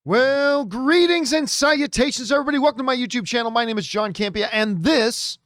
Well, greetings and salutations, everybody. Welcome to my YouTube channel. My name is John Campea, and this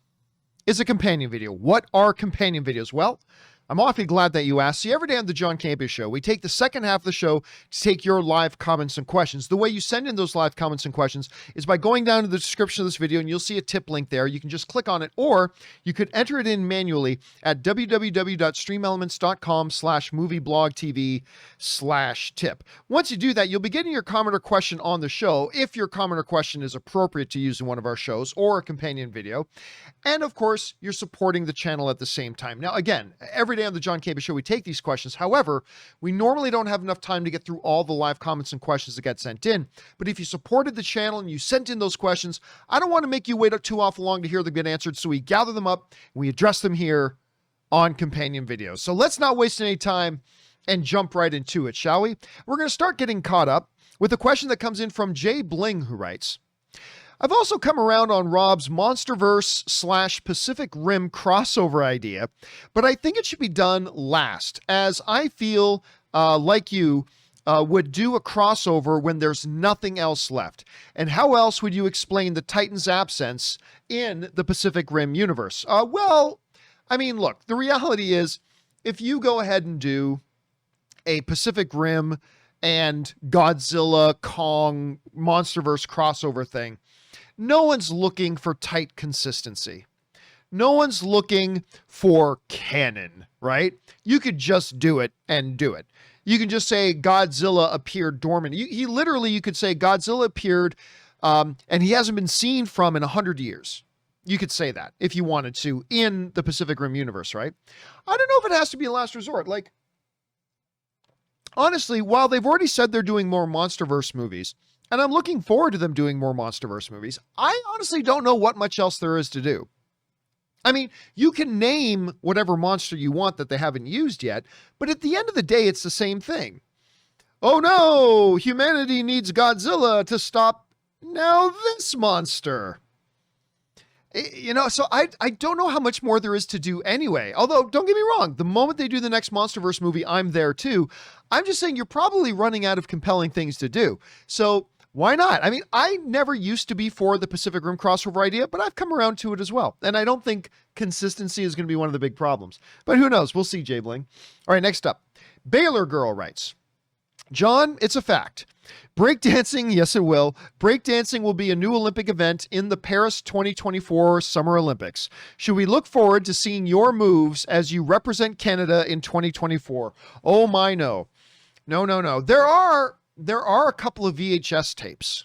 is a companion video. What are companion videos? Well, I'm awfully glad that you asked. See, every day on the John Campea Show, we take the second half of the show to take your live comments and questions. The way you send in those live comments and questions is by going down to the description of this video, and you'll see a tip link there. You can just click on it, or you could enter it in manually at www.streamelements.com/movieblogtv/tip. Once you do that, you'll be getting your comment or question on the show if your comment or question is appropriate to use in one of our shows or a companion video. And of course, you're supporting the channel at the same time. Now, again, every day on the John Campea Show, we take these questions. However, we normally don't have enough time to get through all the live comments and questions that get sent in. But if you supported the channel and you sent in those questions, I don't want to make you wait too awful long to hear them get answered. So we gather them up and we address them here on companion videos. So let's not waste any time and jump right into it, shall we? We're going to start getting caught up with a question that comes in from Jay Bling, who writes, I've also come around on Rob's Monsterverse/Pacific Rim crossover idea, but I think it should be done last, as I feel like you would do a crossover when there's nothing else left. And how else would you explain the Titans' absence in the Pacific Rim universe? Well, I mean, look, the reality is, if you go ahead and do a Pacific Rim and Godzilla, Kong, Monsterverse crossover thing, no one's looking for tight consistency. No one's looking for canon, right? You could just do it and do it. You can just say Godzilla appeared dormant. You could say Godzilla appeared and he hasn't been seen from in 100 years. You could say that if you wanted to in the Pacific Rim universe, right? I don't know if it has to be a last resort. Like, honestly, while they've already said they're doing more Monsterverse movies, and I'm looking forward to them doing more Monsterverse movies, I honestly don't know what much else there is to do. I mean, you can name whatever monster you want that they haven't used yet, but at the end of the day, it's the same thing. Oh no, humanity needs Godzilla to stop now this monster. You know, so I don't know how much more there is to do anyway. Although, don't get me wrong, the moment they do the next Monsterverse movie, I'm there too. I'm just saying you're probably running out of compelling things to do. So why not? I mean, I never used to be for the Pacific Rim crossover idea, but I've come around to it as well. And I don't think consistency is going to be one of the big problems. But who knows? We'll see, Jay Bling. All right, next up. Baylor Girl writes, John, it's a fact. Breakdancing, yes it will. Breakdancing will be a new Olympic event in the Paris 2024 Summer Olympics. Should we look forward to seeing your moves as you represent Canada in 2024? Oh my, no. No. There are a couple of VHS tapes.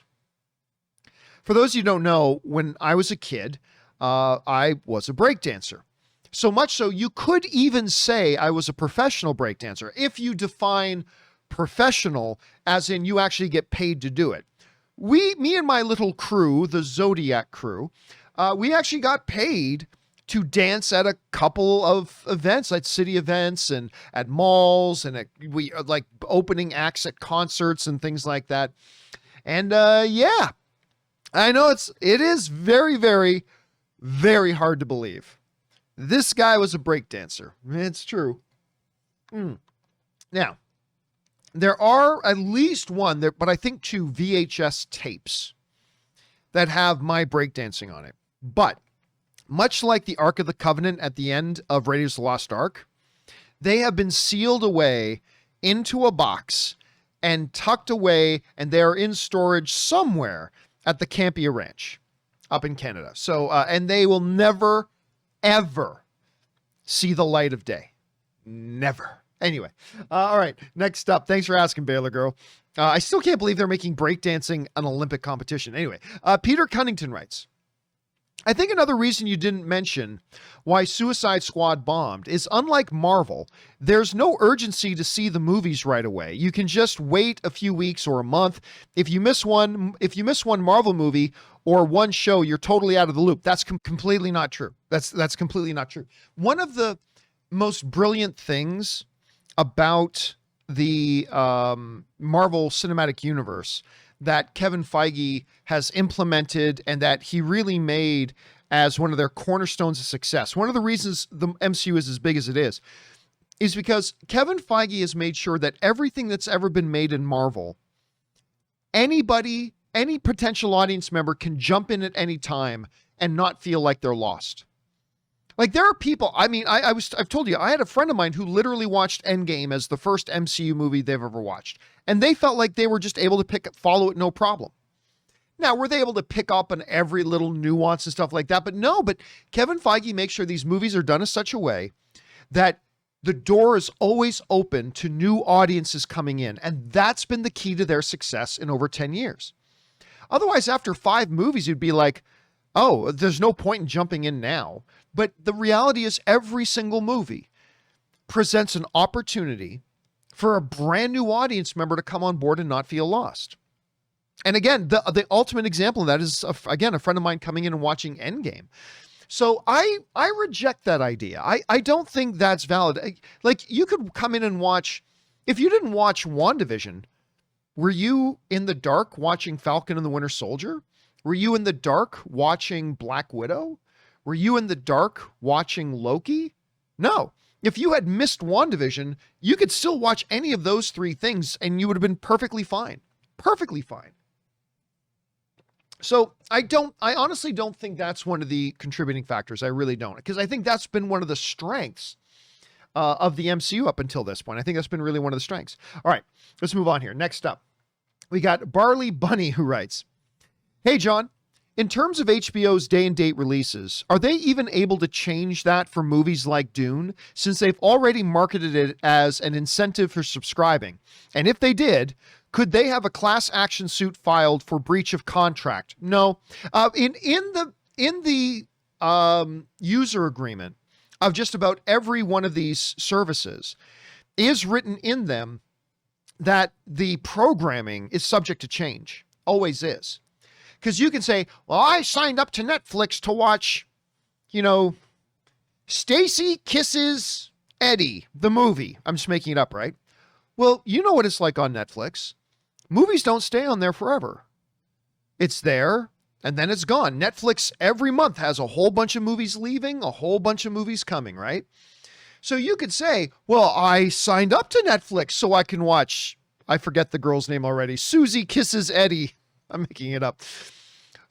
For those of you who don't know, when I was a kid, I was a breakdancer. So much so, you could even say I was a professional breakdancer if you define professional as in you actually get paid to do it. Me and my little crew, the Zodiac crew, we actually got paid to dance at a couple of events, like city events and at malls, and we like opening acts at concerts and things like that. And yeah, I know it is very, very, very hard to believe. This guy was a breakdancer. It's true. Now, there are at least one, but I think two VHS tapes that have my breakdancing on it. But much like the Ark of the Covenant at the end of Raiders of the Lost Ark, they have been sealed away into a box and tucked away, and they are in storage somewhere at the Campea Ranch up in Canada. So, and they will never, ever see the light of day. Never. Anyway, all right, next up. Thanks for asking, Baylor Girl. I still can't believe they're making breakdancing an Olympic competition. Anyway, Peter Cunnington writes, I think another reason you didn't mention why Suicide Squad bombed is, unlike Marvel, there's no urgency to see the movies right away. You can just wait a few weeks or a month. If you miss one Marvel movie or one show, you're totally out of the loop. That's completely not true. That's completely not true. One of the most brilliant things about the Marvel Cinematic Universe that Kevin Feige has implemented and that he really made as one of their cornerstones of success. One of the reasons the MCU is as big as it is because Kevin Feige has made sure that everything that's ever been made in Marvel anybody, any potential audience member can jump in at any time and not feel like they're lost. Like there are people, I mean, I've told you, I had a friend of mine who literally watched Endgame as the first MCU movie they've ever watched. And they felt like they were just able to follow it no problem. Now, were they able to pick up on every little nuance and stuff like that? But no, but Kevin Feige makes sure these movies are done in such a way that the door is always open to new audiences coming in. And that's been the key to their success in over 10 years. Otherwise, after 5 movies, you'd be like, oh, there's no point in jumping in now. But the reality is every single movie presents an opportunity for a brand new audience member to come on board and not feel lost. And again, the ultimate example of that is, again, a friend of mine coming in and watching Endgame. So I reject that idea. I don't think that's valid. Like you could come in and watch, if you didn't watch WandaVision, were you in the dark watching Falcon and the Winter Soldier? Were you in the dark watching Black Widow? Were you in the dark watching Loki? No. If you had missed WandaVision, you could still watch any of those 3 things and you would have been perfectly fine. Perfectly fine. So I honestly don't think that's one of the contributing factors. I really don't, because I think that's been one of the strengths of the MCU up until this point. I think that's been really one of the strengths. All right, let's move on here. Next up, we got Barley Bunny who writes, "Hey, John, in terms of HBO's day and date releases, are they even able to change that for movies like Dune, since they've already marketed it as an incentive for subscribing? And if they did, could they have a class action suit filed for breach of contract?" No. In the user agreement of just about every one of these services is written in them that the programming is subject to change. Always is. Because you can say, well, I signed up to Netflix to watch, Stacy Kisses Eddie, the movie. I'm just making it up, right? Well, you know what it's like on Netflix. Movies don't stay on there forever. It's there, and then it's gone. Netflix every month has a whole bunch of movies leaving, a whole bunch of movies coming, right? So you could say, well, I signed up to Netflix so I can watch, I forget the girl's name already, Susie Kisses Eddie. I'm making it up.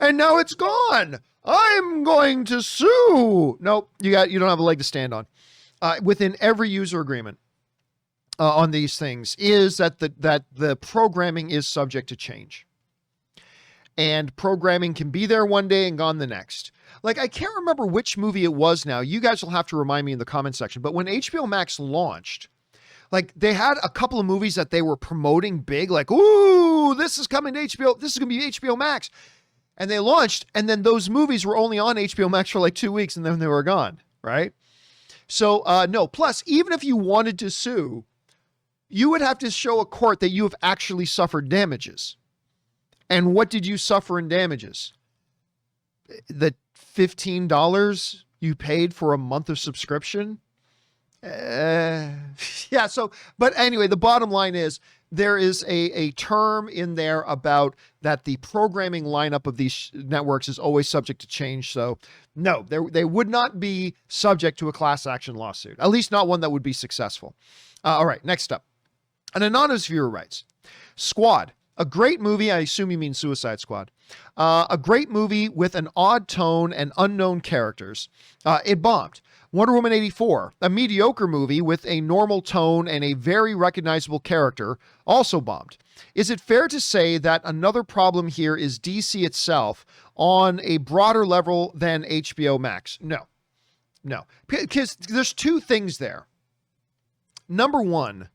And now it's gone. I'm going to sue. Nope, you don't have a leg to stand on. Within every user agreement on these things is that the programming is subject to change. And programming can be there one day and gone the next. Like, I can't remember which movie it was now. You guys will have to remind me in the comment section. But when HBO Max launched, like, they had a couple of movies that they were promoting big, like, ooh, this is coming to HBO. This is going to be HBO Max. And they launched, and then those movies were only on HBO Max for like 2 weeks, and then they were gone, right? So, no. Plus, even if you wanted to sue, you would have to show a court that you have actually suffered damages. And what did you suffer in damages? The $15 you paid for a month of subscription? Yeah, so, but anyway, the bottom line is there is a term in there about that the programming lineup of these networks is always subject to change. So no, they would not be subject to a class action lawsuit, at least not one that would be successful. All right, next up. An anonymous viewer writes, Squad, a great movie. I assume you mean Suicide Squad. A great movie with an odd tone and unknown characters. It bombed. Wonder Woman 84, a mediocre movie with a normal tone and a very recognizable character, also bombed. Is it fair to say that another problem here is DC itself on a broader level than HBO Max? No. Because there's 2 things there. Number 1,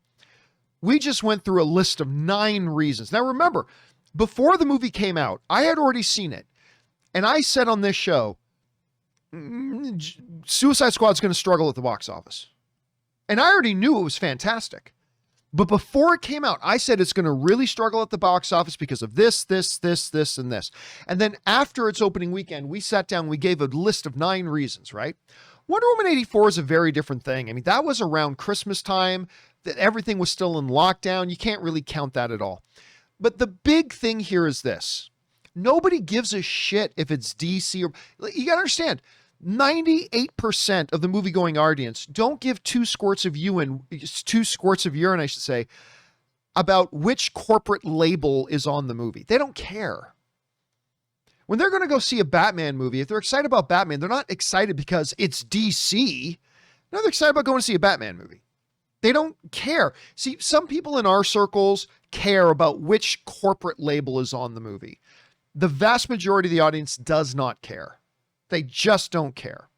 we just went through a list of 9 reasons. Now remember, before the movie came out, I had already seen it. And I said on this show, Suicide Squad's going to struggle at the box office. And I already knew it was fantastic. But before it came out, I said it's going to really struggle at the box office because of this, and this. And then after its opening weekend, we sat down, we gave a list of 9 reasons, right? Wonder Woman 84 is a very different thing. I mean, that was around Christmas time, that everything was still in lockdown. You can't really count that at all. But the big thing here is this. Nobody gives a shit if it's DC or... You got to understand, 98% of the movie-going audience don't give 2 squirts of urine, I should say, about which corporate label is on the movie. They don't care. When they're going to go see a Batman movie, if they're excited about Batman, they're not excited because it's DC. No, they're excited about going to see a Batman movie. They don't care. See, some people in our circles care about which corporate label is on the movie. The vast majority of the audience does not care. They just don't care.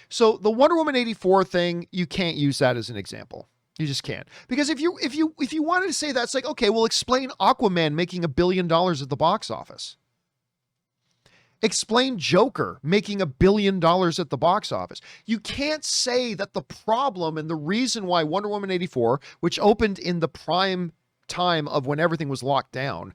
So the Wonder Woman 84 thing, you can't use that as an example. You just can't. Because if you wanted to say that, it's like, okay, well, explain Aquaman making $1 billion at the box office. Explain Joker making $1 billion at the box office. You can't say that the problem and the reason why Wonder Woman 84, which opened in the prime time of when everything was locked down,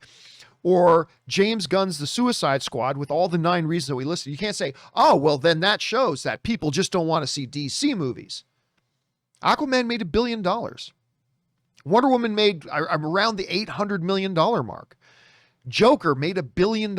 or James Gunn's The Suicide Squad with all the 9 reasons that we listed, you can't say, oh, well, then that shows that people just don't want to see DC movies. Aquaman made $1 billion. Wonder Woman made, I'm around the $800 million mark. Joker made $1 billion.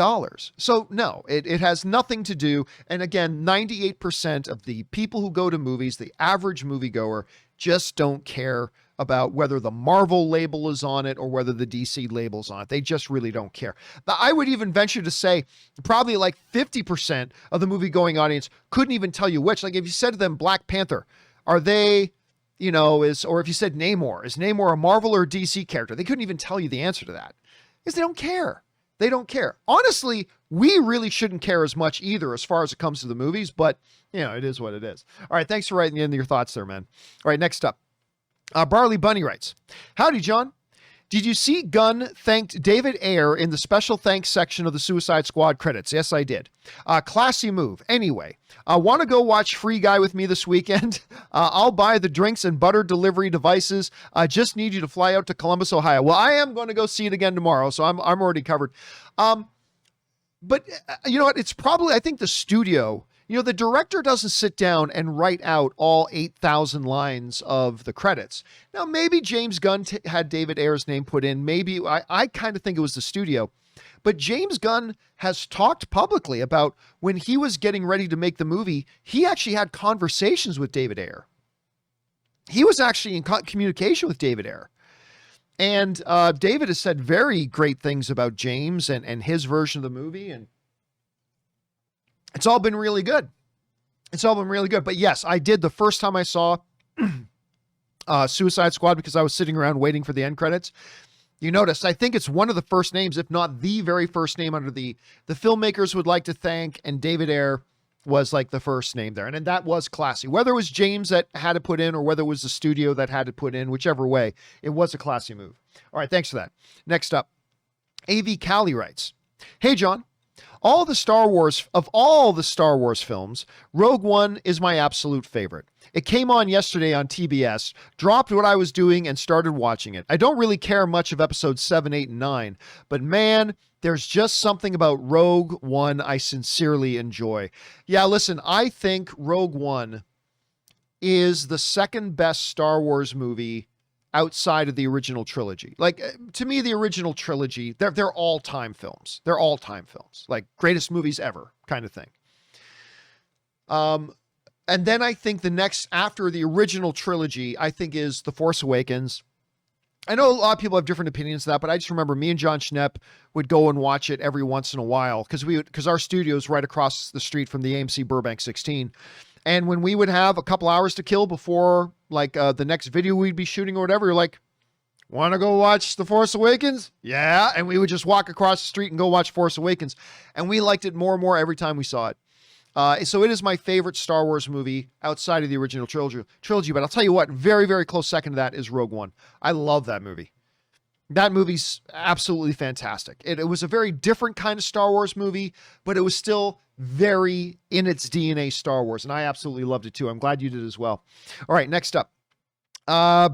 So no, it has nothing to do. And again, 98% of the people who go to movies, the average moviegoer, just don't care about whether the Marvel label is on it or whether the DC label's on it. They just really don't care. I would even venture to say probably like 50% of the movie-going audience couldn't even tell you which. Like if you said to them Black Panther, are they, or if you said Namor, is Namor a Marvel or a DC character? They couldn't even tell you the answer to that. Because they don't care. They don't care. Honestly, we really shouldn't care as much either as far as it comes to the movies, but, it is what it is. All right, thanks for writing in your thoughts there, man. All right, next up. Barley Bunny writes, howdy, John. Did you see Gunn thanked David Ayer in the special thanks section of the Suicide Squad credits? Yes, I did. Classy move. Anyway, want to go watch Free Guy with me this weekend? I'll buy the drinks and butter delivery devices. I just need you to fly out to Columbus, Ohio. Well, I am going to go see it again tomorrow, so I'm already covered. But you know what? It's probably, I think the studio, the director doesn't sit down and write out all 8,000 lines of the credits. Now, maybe James Gunn had David Ayer's name put in. Maybe I kind of think it was the studio. But James Gunn has talked publicly about when he was getting ready to make the movie, he actually had conversations with David Ayer. He was actually in communication with David Ayer. And David has said very great things about James and his version of the movie. And it's all been really good. It's all been really good. But yes, I did the first time I saw Suicide Squad because I was sitting around waiting for the end credits. You notice, I think it's one of the first names, if not the very first name under the filmmakers would like to thank, and David Ayer was like the first name there. And that was classy. Whether it was James that had to put in or whether it was the studio that had to put in, whichever way, it was a classy move. All right, thanks for that. Next up, AV Cali writes, hey, John. Of all the Star Wars films, Rogue One is my absolute favorite. It came on yesterday on TBS, dropped what I was doing and started watching it. I don't really care much of episodes 7, 8, and 9, but man, there's just something about Rogue One I sincerely enjoy. Yeah, listen, I think Rogue One is the second best Star Wars movie outside of the original trilogy. Like, to me, the original trilogy, they're all-time films. They're all-time films. Like, greatest movies ever kind of thing. And then I think the next, after the original trilogy, I think is The Force Awakens. I know a lot of people have different opinions of that, but I just remember me and John Schnepp would go and watch it every once in a while because our studio is right across the street from the AMC Burbank 16. And when we would have a couple hours to kill before like the next video we'd be shooting or whatever, you're like, want to go watch The Force Awakens? Yeah. And we would just walk across the street and go watch Force Awakens. And we liked it more and more every time we saw it. So it is my favorite Star Wars movie outside of the original trilogy. But I'll tell you what, very, very close second to that is Rogue One. I love that movie. That movie's absolutely fantastic. It was a very different kind of Star Wars movie, but it was still very in its DNA Star Wars. And I absolutely loved it too. I'm glad you did as well. All right, next up.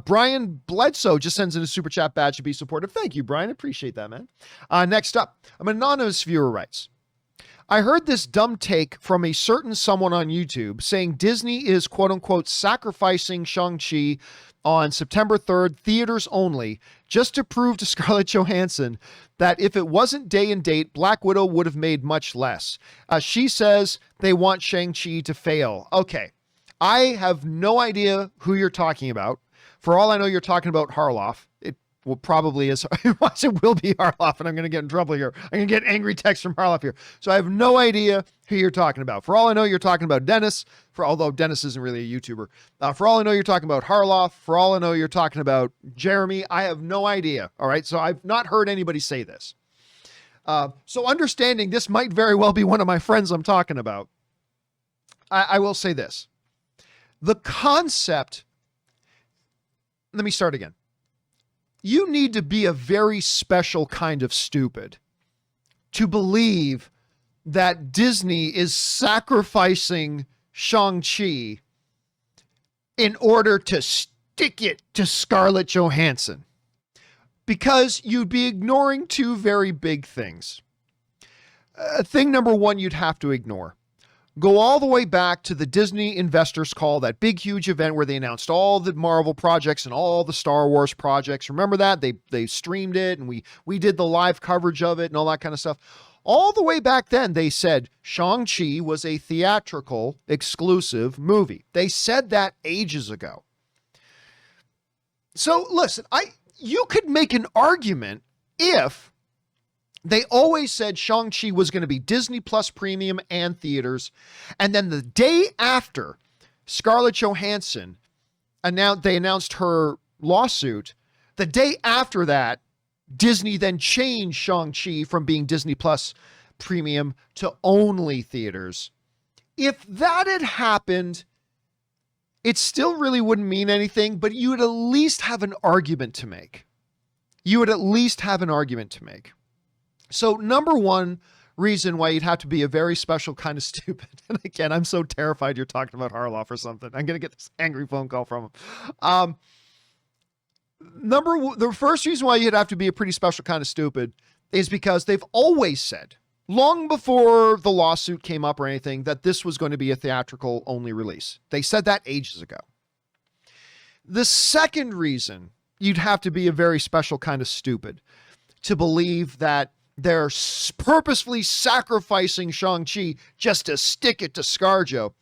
Brian Bledsoe just sends in a super chat badge to be supportive. Thank you, Brian. Appreciate that, man. Next up, an anonymous viewer writes, I heard this dumb take from a certain someone on YouTube saying Disney is quote unquote sacrificing Shang-Chi on September 3rd, theaters only, just to prove to Scarlett Johansson that if it wasn't day and date, Black Widow would have made much less. She says they want Shang-Chi to fail. Okay. I have no idea who you're talking about. For all I know, you're talking about Harloff. will probably is it will be Harloff, and I'm going to get in trouble here. I'm going to get angry text from Harloff here. So I have no idea who you're talking about. For all I know, you're talking about Dennis. Although Dennis isn't really a YouTuber. For all I know, you're talking about Harloff. For all I know, you're talking about Jeremy. I have no idea. All right. So I've not heard anybody say this. So understanding this might very well be one of my friends I'm talking about. I will say this. The concept. Let me start again. You need to be a very special kind of stupid to believe that Disney is sacrificing Shang-Chi in order to stick it to Scarlett Johansson, because you'd be ignoring two very big things. Thing number one, you'd have to ignore. Go all the way back to the Disney Investors Call, that big, huge event where they announced all the Marvel projects and all the Star Wars projects. Remember that? They streamed it, and we did the live coverage of it and all that kind of stuff. All the way back then, they said Shang-Chi was a theatrical exclusive movie. They said that ages ago. So listen, you could make an argument if they always said Shang-Chi was going to be Disney Plus Premium and theaters. And then the day after Scarlett Johansson announced her lawsuit, the day after that, Disney then changed Shang-Chi from being Disney Plus Premium to only theaters. If that had happened, it still really wouldn't mean anything, but you would at least have an argument to make. So number one reason why you'd have to be a very special kind of stupid. And again, I'm so terrified you're talking about Harloff or something. I'm going to get this angry phone call from him. The first reason why you'd have to be a pretty special kind of stupid is because they've always said, long before the lawsuit came up or anything, that this was going to be a theatrical only release. They said that ages ago. The second reason you'd have to be a very special kind of stupid to believe that they're purposefully sacrificing Shang-Chi just to stick it to ScarJo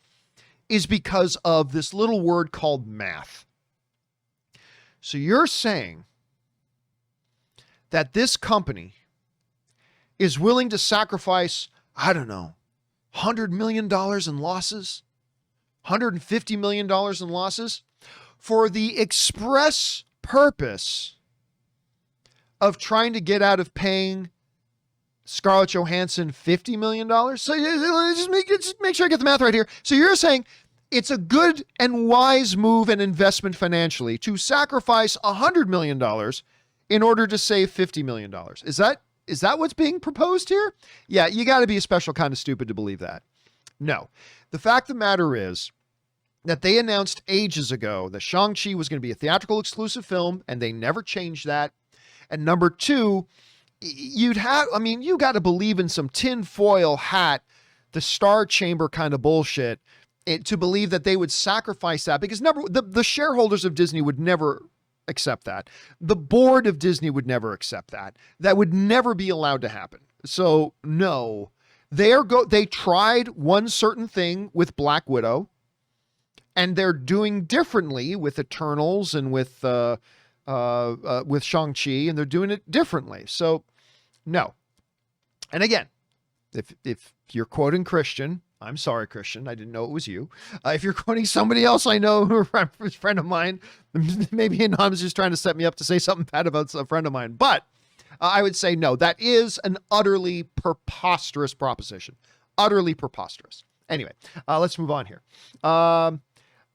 is because of this little word called math. So you're saying that this company is willing to sacrifice, I don't know, $100 million in losses, $150 million in losses for the express purpose of trying to get out of paying Scarlett Johansson $50 million. So just make sure I get the math right here. So you're saying it's a good and wise move and investment financially to sacrifice $100 million in order to save $50 million. Is that what's being proposed here? Yeah, you got to be a special kind of stupid to believe that. No. The fact of the matter is that they announced ages ago that Shang-Chi was going to be a theatrical exclusive film, and they never changed that. And number two, you got to believe in some tinfoil hat, the Star Chamber kind of bullshit to believe that they would sacrifice that, because the shareholders of Disney would never accept that. The board of Disney would never accept that. That would never be allowed to happen. So no, they tried one certain thing with Black Widow, and they're doing differently with Eternals and with Shang-Chi, and they're doing it differently. So no. And again, if you're quoting Christian, I'm sorry, Christian, I didn't know it was you. If you're quoting somebody else I know, who a friend of mine, maybe Anonymous just trying to set me up to say something bad about a friend of mine. But I would say no, that is an utterly preposterous proposition. Utterly preposterous. Anyway, let's move on here.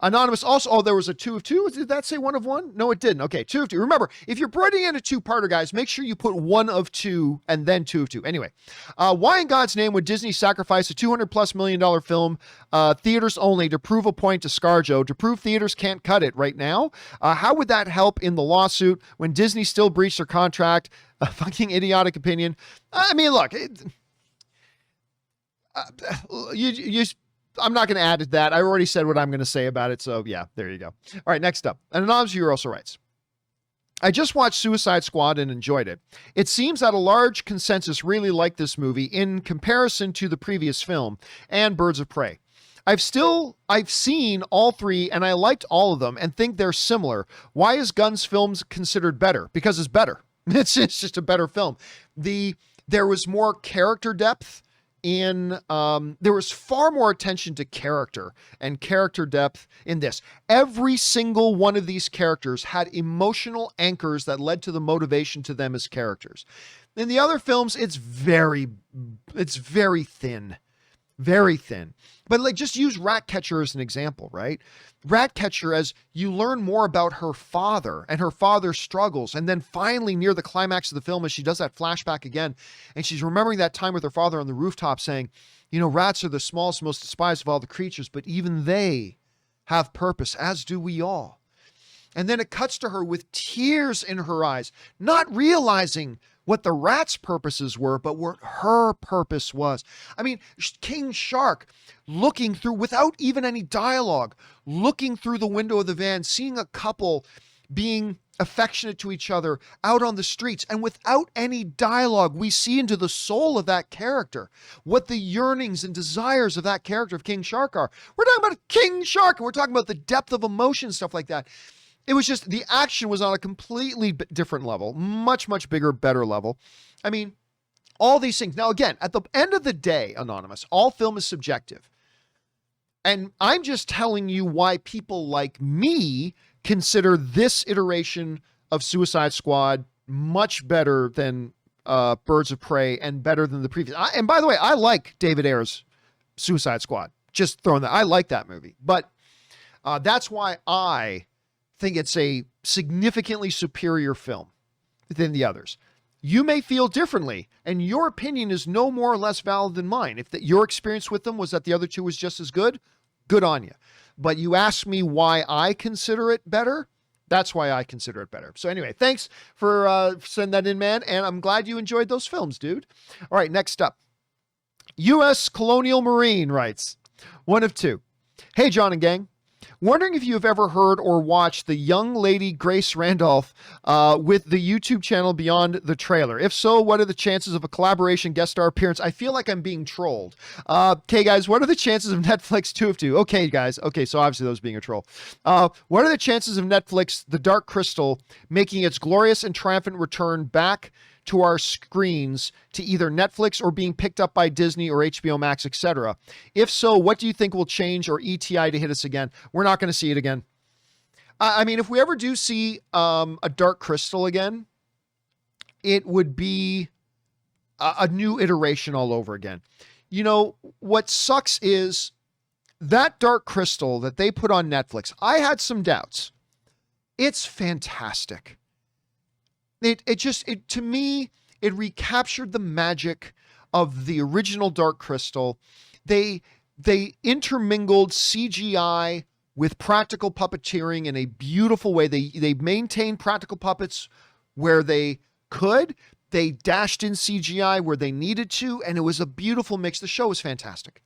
Anonymous also, there was a 2 of 2. Did that say 1 of 1? No, it didn't. Okay, 2 of 2. Remember, if you're putting in a two-parter, guys, make sure you put 1 of 2 and then 2 of 2. Anyway, why in God's name would Disney sacrifice a $200+ million film, theaters only, to prove a point to ScarJo, to prove theaters can't cut it right now? How would that help in the lawsuit when Disney still breached their contract? A fucking idiotic opinion. I mean, look, I'm not going to add to that. I already said what I'm going to say about it. So yeah, there you go. All right, next up. And Anonymous viewer also writes, I just watched Suicide Squad and enjoyed it. It seems that a large consensus really liked this movie in comparison to the previous film and Birds of Prey. I've seen all three and I liked all of them and think they're similar. Why is Gunn's films considered better? Because it's better. It's just a better film. There was more character depth in, there was far more attention to character and character depth in this. Every single one of these characters had emotional anchors that led to the motivation to them as characters. In the other films, it's very thin. Very thin. But like, just use Ratcatcher as an example, right? Ratcatcher, as you learn more about her father and her father's struggles. And then finally near the climax of the film, as she does that flashback again, and she's remembering that time with her father on the rooftop saying, you know, rats are the smallest, most despised of all the creatures, but even they have purpose, as do we all. And then it cuts to her with tears in her eyes, not realizing what the rat's purposes were, but what her purpose was. I mean, King Shark looking through, without even any dialogue, looking through the window of the van, seeing a couple being affectionate to each other out on the streets. And without any dialogue, we see into the soul of that character, what the yearnings and desires of that character of King Shark are. We're talking about King Shark, and we're talking about the depth of emotion, stuff like that. It was just, the action was on a completely different level, much, much bigger, better level. I mean, all these things. Now, again, at the end of the day, Anonymous, all film is subjective. And I'm just telling you why people like me consider this iteration of Suicide Squad much better than Birds of Prey and better than the previous. And by the way, I like David Ayer's Suicide Squad. Just throwing that. I like that movie. But that's why I think it's a significantly superior film than the others. You may feel differently, and your opinion is no more or less valid than mine. If your experience with them was that the other two was just as good, good on you. But you asked me why I consider it better. That's why I consider it better. So anyway, thanks for sending that in, man. And I'm glad you enjoyed those films, dude. All right, next up. U.S. Colonial Marine writes, one of two. Hey, John and gang. Wondering if you have ever heard or watched the young lady Grace Randolph with the YouTube channel Beyond the Trailer. If so, what are the chances of a collaboration guest star appearance? I feel like I'm being trolled. Okay, guys, what are the chances of Netflix 2 of 2? Okay, guys. Okay, so obviously that was being a troll. What are the chances of Netflix The Dark Crystal making its glorious and triumphant return back to our screens, to either Netflix or being picked up by Disney or HBO Max, etc.? If so, what do you think will change or ETI to hit us again? We're not going to see it again. I mean, if we ever do see a Dark Crystal again, it would be a new iteration all over again. You know, what sucks is that Dark Crystal that they put on Netflix, I had some doubts. It's fantastic. To me, it recaptured the magic of the original Dark Crystal. They intermingled CGI with practical puppeteering in a beautiful way. They maintained practical puppets where they could. They dashed in CGI where they needed to, and it was a beautiful mix. The show was fantastic.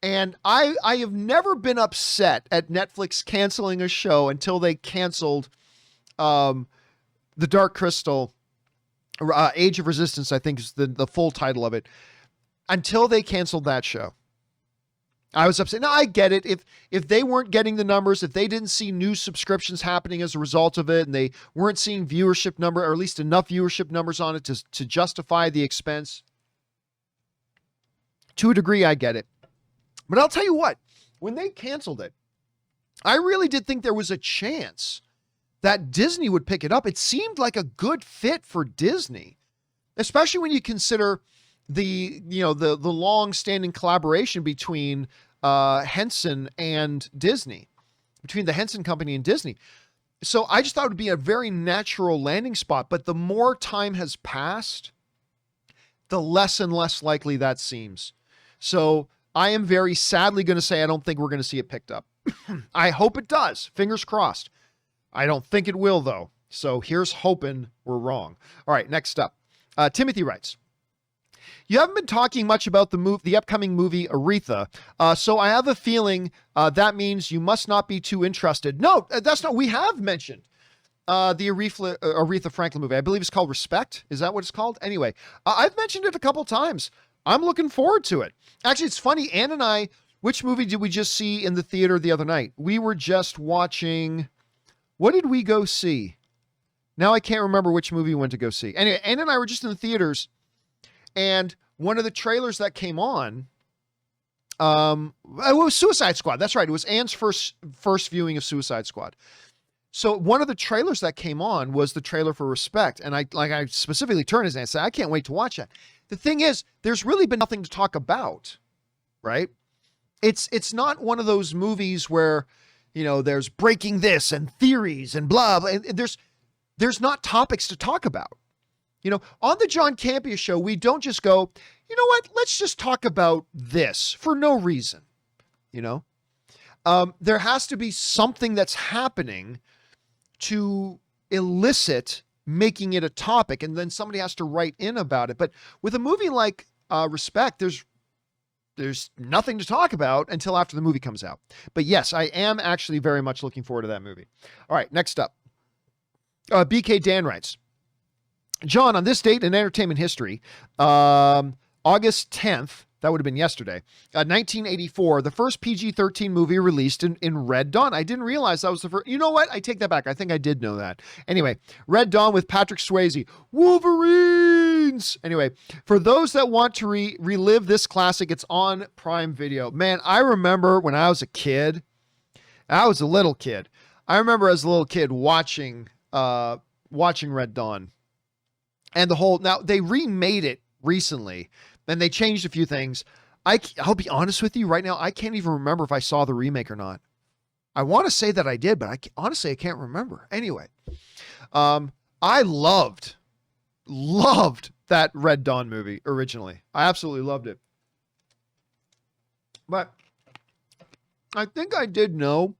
And I have never been upset at Netflix canceling a show until they canceled The Dark Crystal, Age of Resistance, I think is the full title of it, until they canceled that show. I was upset. Now, I get it. If they weren't getting the numbers, if they didn't see new subscriptions happening as a result of it, and they weren't seeing viewership number, or at least enough viewership numbers on it to justify the expense, to a degree, I get it. But I'll tell you what, when they canceled it, I really did think there was a chance that Disney would pick it up. It seemed like a good fit for Disney, especially when you consider the long-standing collaboration between Henson and Disney, between the Henson Company and Disney. So I just thought it would be a very natural landing spot. But the more time has passed, the less and less likely that seems. So I am very sadly going to say I don't think we're going to see it picked up. I hope it does. Fingers crossed. I don't think it will, though. So here's hoping we're wrong. All right, next up. Timothy writes, you haven't been talking much about the upcoming movie Aretha, so I have a feeling that means you must not be too interested. No, that's not. We have mentioned the Aretha Franklin movie. I believe it's called Respect. Is that what it's called? Anyway, I've mentioned it a couple times. I'm looking forward to it. Actually, it's funny. Ann and I Which movie did we just see in the theater the other night? We were just watching, what did we go see? Now I can't remember which movie we went to go see. Anyway, Ann and I were just in the theaters, and one of the trailers that came on, it was Suicide Squad. That's right. It was Ann's first viewing of Suicide Squad. So one of the trailers that came on was the trailer for Respect. And I specifically turned to Ann and said, I can't wait to watch that. The thing is, there's really been nothing to talk about, right? It's not one of those movies where, there's breaking this and theories and blah, blah. And there's not topics to talk about. On the John Campea Show, we don't just go, you know what, let's just talk about this for no reason. There has to be something that's happening to elicit making it a topic, and then somebody has to write in about it. But with a movie like Respect, there's nothing to talk about until after the movie comes out. But yes, I am actually very much looking forward to that movie. All right, next up. BK Dan writes, John, on this date in entertainment history, August 10th, that would have been yesterday, 1984, the first PG-13 movie released in Red Dawn. I didn't realize that was the first. You know what? I take that back. I think I did know that. Anyway, Red Dawn with Patrick Swayze. Wolverines! Anyway, for those that want to relive this classic, it's on Prime Video. Man, I remember when I was a kid, I was a little kid. I remember as a little kid watching Red Dawn. And now they remade it recently, and they changed a few things. I'll be honest with you right now. I can't even remember if I saw the remake or not. I want to say that I did, but honestly, I can't remember. Anyway, I loved that Red Dawn movie originally. I absolutely loved it. But I think I did know,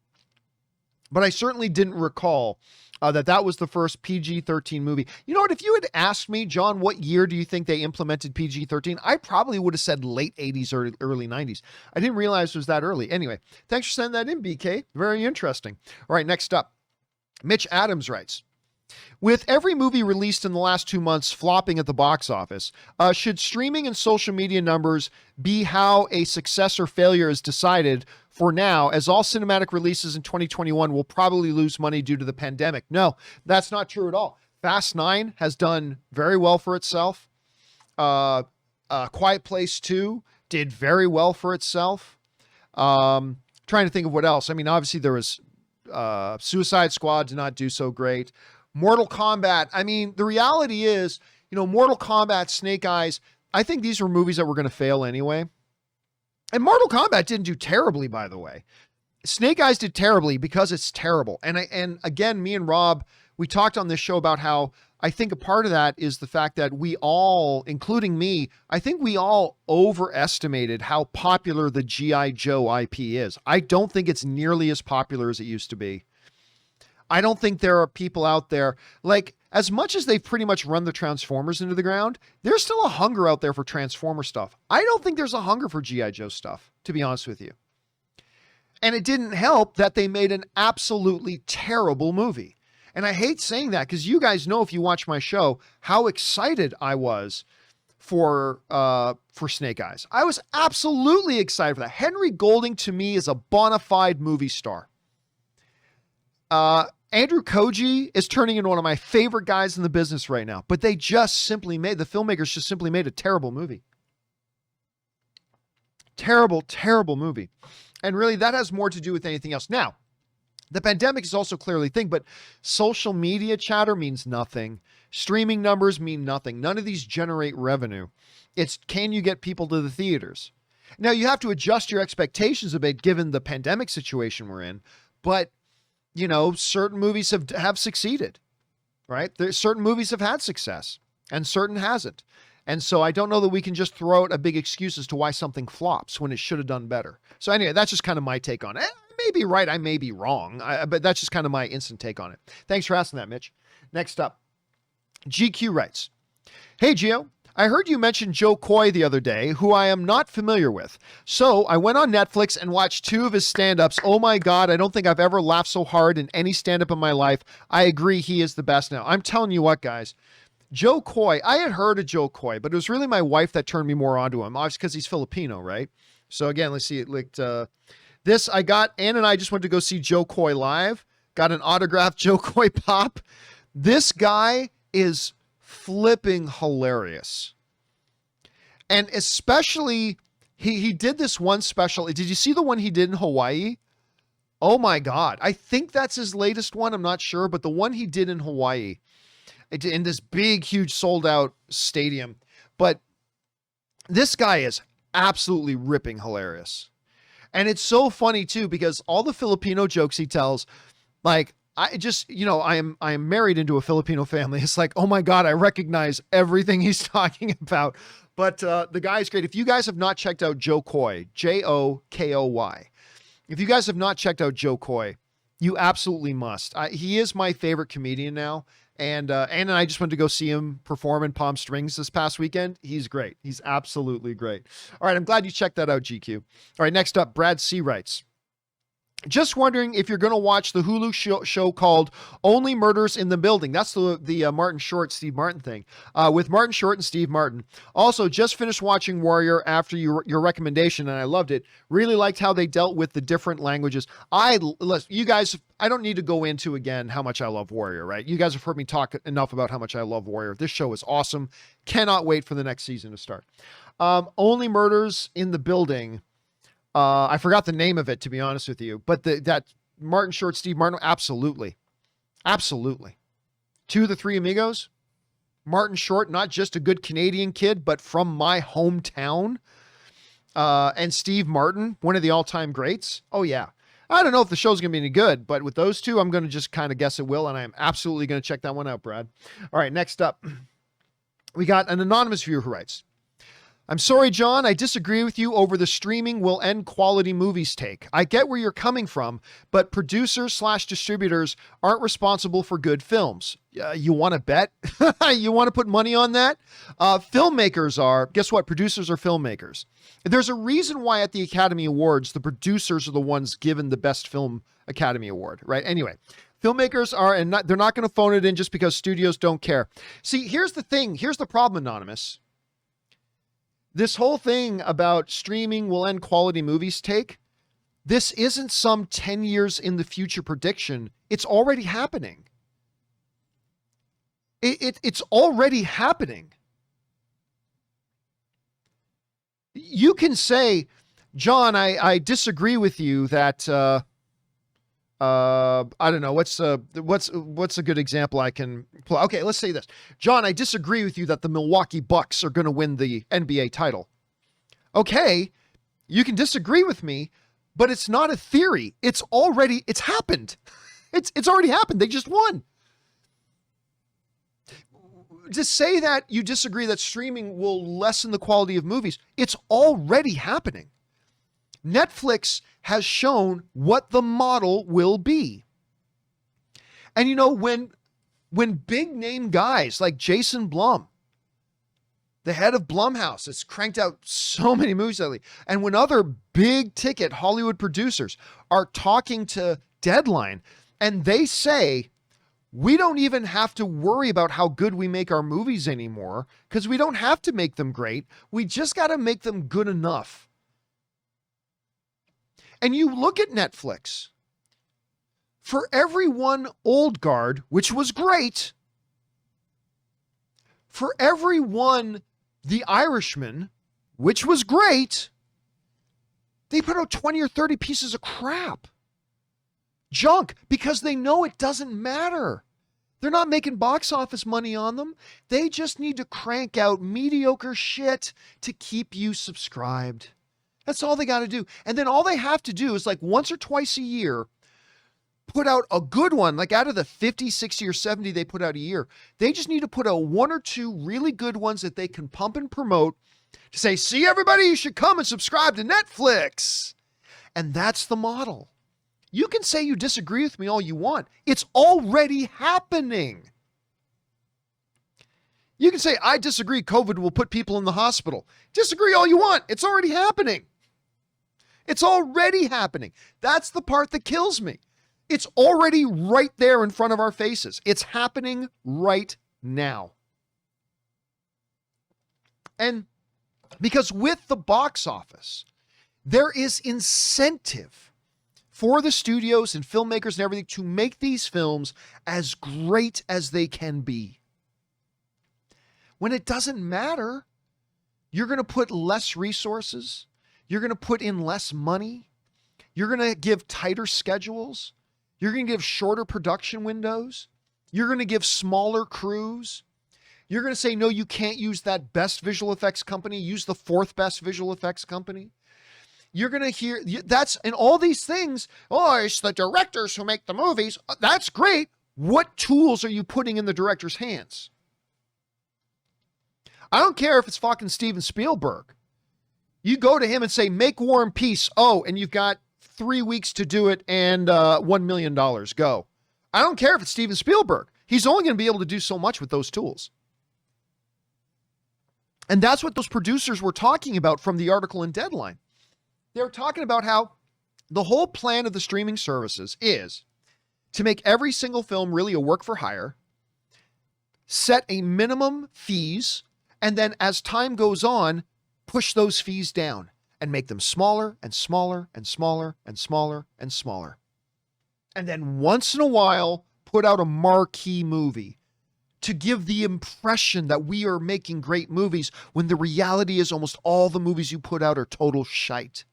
but I certainly didn't recall that was the first PG-13 movie. You know what? If you had asked me, John, what year do you think they implemented PG-13? I probably would have said late 80s or early 90s. I didn't realize it was that early. Anyway, thanks for sending that in, BK. Very interesting. All right, next up. Mitch Adams writes, with every movie released in the last 2 months flopping at the box office, should streaming and social media numbers be how a success or failure is decided for now, as all cinematic releases in 2021 will probably lose money due to the pandemic? No, that's not true at all. Fast 9 has done very well for itself. Quiet Place 2 did very well for itself. Trying to think of what else. I mean, obviously there was Suicide Squad did not do so great. Mortal Kombat. I mean, the reality is, Mortal Kombat, Snake Eyes, I think these were movies that were going to fail anyway. And Mortal Kombat didn't do terribly, by the way. Snake Eyes did terribly because it's terrible. And again, me and Rob, we talked on this show about how I think a part of that is the fact that we all, including me, I think we all overestimated how popular the G.I. Joe IP is. I don't think it's nearly as popular as it used to be. I don't think there are people out there, like, as much as they've pretty much run the Transformers into the ground, there's still a hunger out there for Transformer stuff. I don't think there's a hunger for G.I. Joe stuff, to be honest with you. And it didn't help that they made an absolutely terrible movie. And I hate saying that because you guys know, if you watch my show, how excited I was for Snake Eyes. I was absolutely excited for that. Henry Golding, to me, is a bona fide movie star. Andrew Koji is turning into one of my favorite guys in the business right now, but the filmmakers just simply made a terrible movie. Terrible, terrible movie. And really that has more to do with anything else. Now, the pandemic is also clearly a thing, but social media chatter means nothing. Streaming numbers mean nothing. None of these generate revenue. It's, can you get people to the theaters? Now you have to adjust your expectations a bit given the pandemic situation we're in, but certain movies have succeeded, right? Certain movies have had success and certain hasn't. And so I don't know that we can just throw out a big excuse as to why something flops when it should have done better. So anyway, that's just kind of my take on it. I may be right. I may be wrong, but that's just kind of my instant take on it. Thanks for asking that, Mitch. Next up, GQ writes, hey, Gio. I heard you mention Joe Coy the other day, who I am not familiar with. So I went on Netflix and watched 2 of his stand-ups. Oh my God, I don't think I've ever laughed so hard in any stand-up in my life. I agree, he is the best now. I'm telling you what, guys. Joe Coy, I had heard of Joe Coy, but it was really my wife that turned me more onto him, obviously because he's Filipino, right? So again, let's see it. This I got. Ann and I just went to go see Joe Coy live. Got an autographed Joe Coy pop. This guy is flipping hilarious. And especially, he did this one special. Did you see the one he did in Hawaii? Oh my God. I think that's his latest one. I'm not sure. But the one he did in Hawaii, in this big, huge sold out stadium. But this guy is absolutely ripping hilarious. And it's so funny too, because all the Filipino jokes he tells, like, I just, I am married into a Filipino family. It's like, oh my God, I recognize everything he's talking about. But the guy is great. If you guys have not checked out Joe Coy, Jokoy, if you guys have not checked out Joe Coy, you absolutely must. He is my favorite comedian now. And Ann and I just went to go see him perform in Palm Springs this past weekend. He's great. He's absolutely great. All right, I'm glad you checked that out, GQ. All right, next up, Brad C. writes, just wondering if you're going to watch the Hulu show called Only Murders in the Building. That's the Martin Short, Steve Martin thing, with Martin Short and Steve Martin. Also, just finished watching Warrior after your recommendation, and I loved it. Really liked how they dealt with the different languages. You guys, I don't need to go into again how much I love Warrior, right? You guys have heard me talk enough about how much I love Warrior. This show is awesome. Cannot wait for the next season to start. Only Murders in the Building. I forgot the name of it, to be honest with you, but that Martin Short, Steve Martin, absolutely. Absolutely. Two of the Three Amigos, Martin Short, not just a good Canadian kid, but from my hometown. And Steve Martin, one of the all-time greats. Oh yeah. I don't know if the show's going to be any good, but with those two, I'm going to just kind of guess it will. And I am absolutely going to check that one out, Brad. All right. Next up, we got an anonymous viewer who writes, I'm sorry, John, I disagree with you over the streaming will end quality movies take. I get where you're coming from, but producers/distributors aren't responsible for good films. You want to bet? You want to put money on that? Filmmakers are. Guess what? Producers are filmmakers. There's a reason why at the Academy Awards, the producers are the ones given the Best Film Academy Award, right? Anyway, filmmakers are, and they're not going to phone it in just because studios don't care. See, here's the thing. Here's the problem, Anonymous. This whole thing about streaming will end quality movies take, this isn't some 10 years in the future prediction. It's already happening. It's already happening. You can say, John, I disagree with you that, I don't know, what's a good example I can pull? Okay, let's say this. John, I disagree with you that the Milwaukee Bucks are going to win the NBA title. Okay, you can disagree with me, but it's not a theory. It's happened. It's already happened. They just won. To say that you disagree that streaming will lessen the quality of movies, it's already happening. Netflix has shown what the model will be. And when big name guys like Jason Blum, the head of Blumhouse, has cranked out so many movies lately, and when other big ticket Hollywood producers are talking to Deadline and they say, we don't even have to worry about how good we make our movies anymore because we don't have to make them great. We just got to make them good enough. And you look at Netflix, for every one Old Guard, which was great, for every one The Irishman, which was great, they put out 20 or 30 pieces of crap. Junk, because they know it doesn't matter. They're not making box office money on them. They just need to crank out mediocre shit to keep you subscribed. That's all they got to do. And then all they have to do is like once or twice a year, put out a good one. Like out of the 50, 60, or 70 they put out a year, they just need to put out one or two really good ones that they can pump and promote to say, see everybody, you should come and subscribe to Netflix. And that's the model. You can say you disagree with me all you want. It's already happening. You can say, I disagree COVID will put people in the hospital. Disagree all you want. It's already happening. It's already happening. That's the part that kills me. It's already right there in front of our faces. It's happening right now. And because with the box office, There is incentive for the studios and filmmakers and everything to make these films as great as they can be. When it doesn't matter, you're going to put less resources. You're going to put in less money. You're going to give tighter schedules. You're going to give shorter production windows. You're going to give smaller crews. You're going to say, no, you can't use that best visual effects company. Use the fourth best visual effects company. You're going to hear that's, and all these things. Oh, it's the directors who make the movies. That's great. What tools are you putting in the director's hands? I don't care if it's fucking Steven Spielberg. You go to him and say, make War and Peace. Oh, and you've got 3 weeks to do it and $1 million. Go. I don't care if it's Steven Spielberg. He's only going to be able to do so much with those tools. And that's what those producers were talking about from the article in Deadline. They were talking about how the whole plan of the streaming services is to make every single film really a work for hire, set a minimum fees, and then as time goes on, push those fees down and make them smaller and smaller and smaller and smaller and smaller. And then once in a while, put out a marquee movie to give the impression that we are making great movies when the reality is almost all the movies you put out are total shite.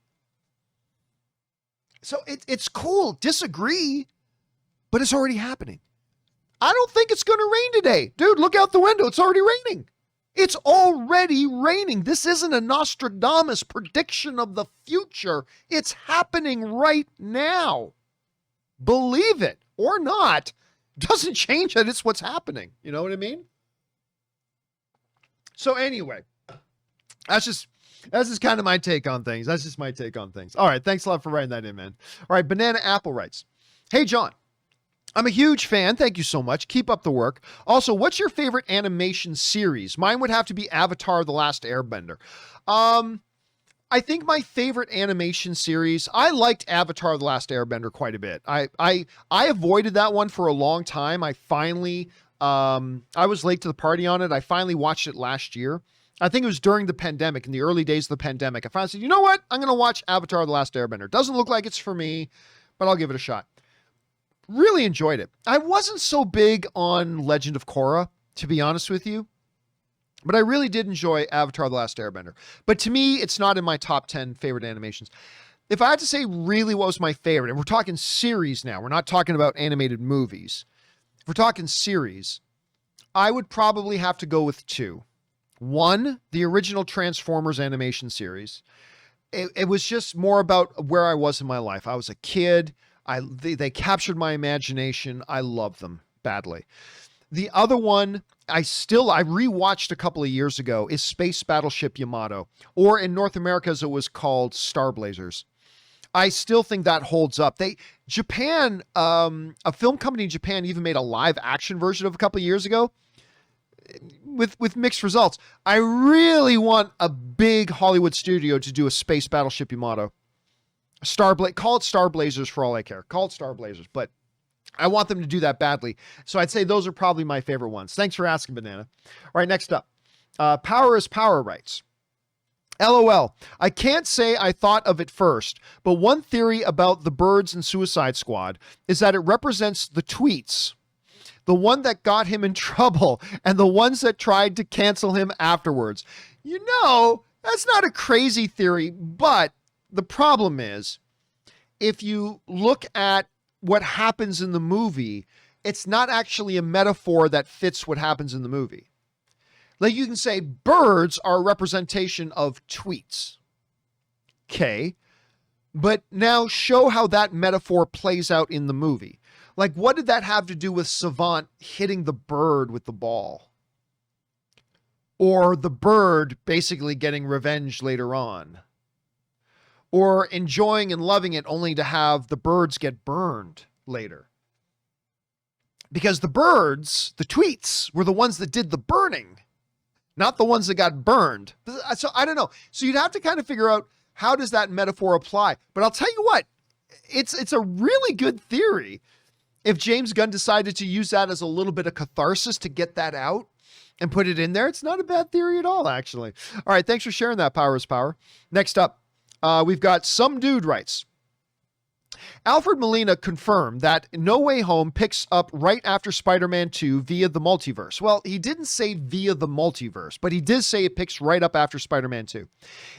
So it's cool. Disagree, but it's already happening. I don't think it's going to rain today. Dude, look out the window. It's already raining. It's already raining. This isn't a Nostradamus prediction of the future. It's happening right now. Believe it or not. Doesn't change that it's what's happening. You know what I mean? So anyway, that's just kind of my take on things. That's just my take on things. All right. Thanks a lot for writing that in, man. All right. Banana Apple writes, hey, John, I'm a huge fan. Thank you so much. Keep up the work. Also, what's your favorite animation series? Mine would have to be Avatar: The Last Airbender. I think my favorite animation series, I liked Avatar: The Last Airbender quite a bit. I avoided that one for a long time. I finally, I was late to the party on it. I finally watched it last year. I think it was during the pandemic, in the early days of the pandemic. I finally said, you know what? I'm going to watch Avatar: The Last Airbender. Doesn't look like it's for me, but I'll give it a shot. Really enjoyed it. I wasn't so big on Legend of Korra, to be honest with you, but I really did enjoy Avatar: The Last Airbender. But to me, it's not in my top 10 favorite animations. If I had to say really what was my favorite, and we're talking series now, we're not talking about animated movies. If we're talking series, I would probably have to go with two. One, the original Transformers animation series. It was just more about where I was in my life. I was a kid. They captured my imagination. I love them badly. The other one, I rewatched a couple of years ago, is Space Battleship Yamato, or in North America as it was called, Star Blazers. I still think that holds up. Japan, a film company in Japan even made a live action version of a couple of years ago with mixed results. I really want a big Hollywood studio to do a Space Battleship Yamato. Call it Star Blazers for all I care. Call it Star Blazers, but I want them to do that badly. So I'd say those are probably my favorite ones. Thanks for asking, Banana. All right, next up. Power is Power writes, LOL. I can't say I thought of it first, but one theory about the birds in Suicide Squad is that it represents the tweets, the one that got him in trouble and the ones that tried to cancel him afterwards. You know, that's not a crazy theory, but the problem is, if you look at what happens in the movie, it's not actually a metaphor that fits what happens in the movie. Like you can say birds are a representation of tweets. Okay. But now show how that metaphor plays out in the movie. Like, what did that have to do with Savant hitting the bird with the ball? Or the bird basically getting revenge later on? Or enjoying and loving it only to have the birds get burned later? Because the birds, the tweets, were the ones that did the burning, not the ones that got burned. So I don't know. So you'd have to kind of figure out, how does that metaphor apply? But I'll tell you what, it's a really good theory. If James Gunn decided to use that as a little bit of catharsis to get that out and put it in there, it's not a bad theory at all, actually. All right, thanks for sharing that, Power is Power. Next up, We've got Some Dude writes, Alfred Molina confirmed that No Way Home picks up right after Spider-Man 2 via the multiverse. Well, he didn't say via the multiverse, but he did say it picks right up after Spider-Man 2.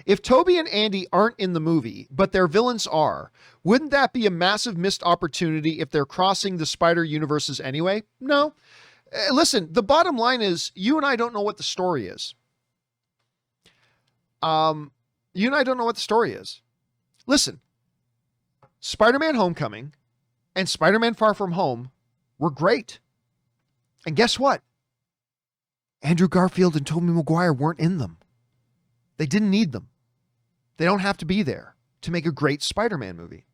If Toby and Andy aren't in the movie, but their villains are, wouldn't that be a massive missed opportunity if they're crossing the Spider universes anyway? No. Listen, the bottom line is you and I don't know what the story is. You and I don't know what the story is. Listen, Spider-Man Homecoming and Spider-Man Far From Home were great. And guess what? Andrew Garfield and Tobey Maguire weren't in them. They didn't need them. They don't have to be there to make a great Spider-Man movie.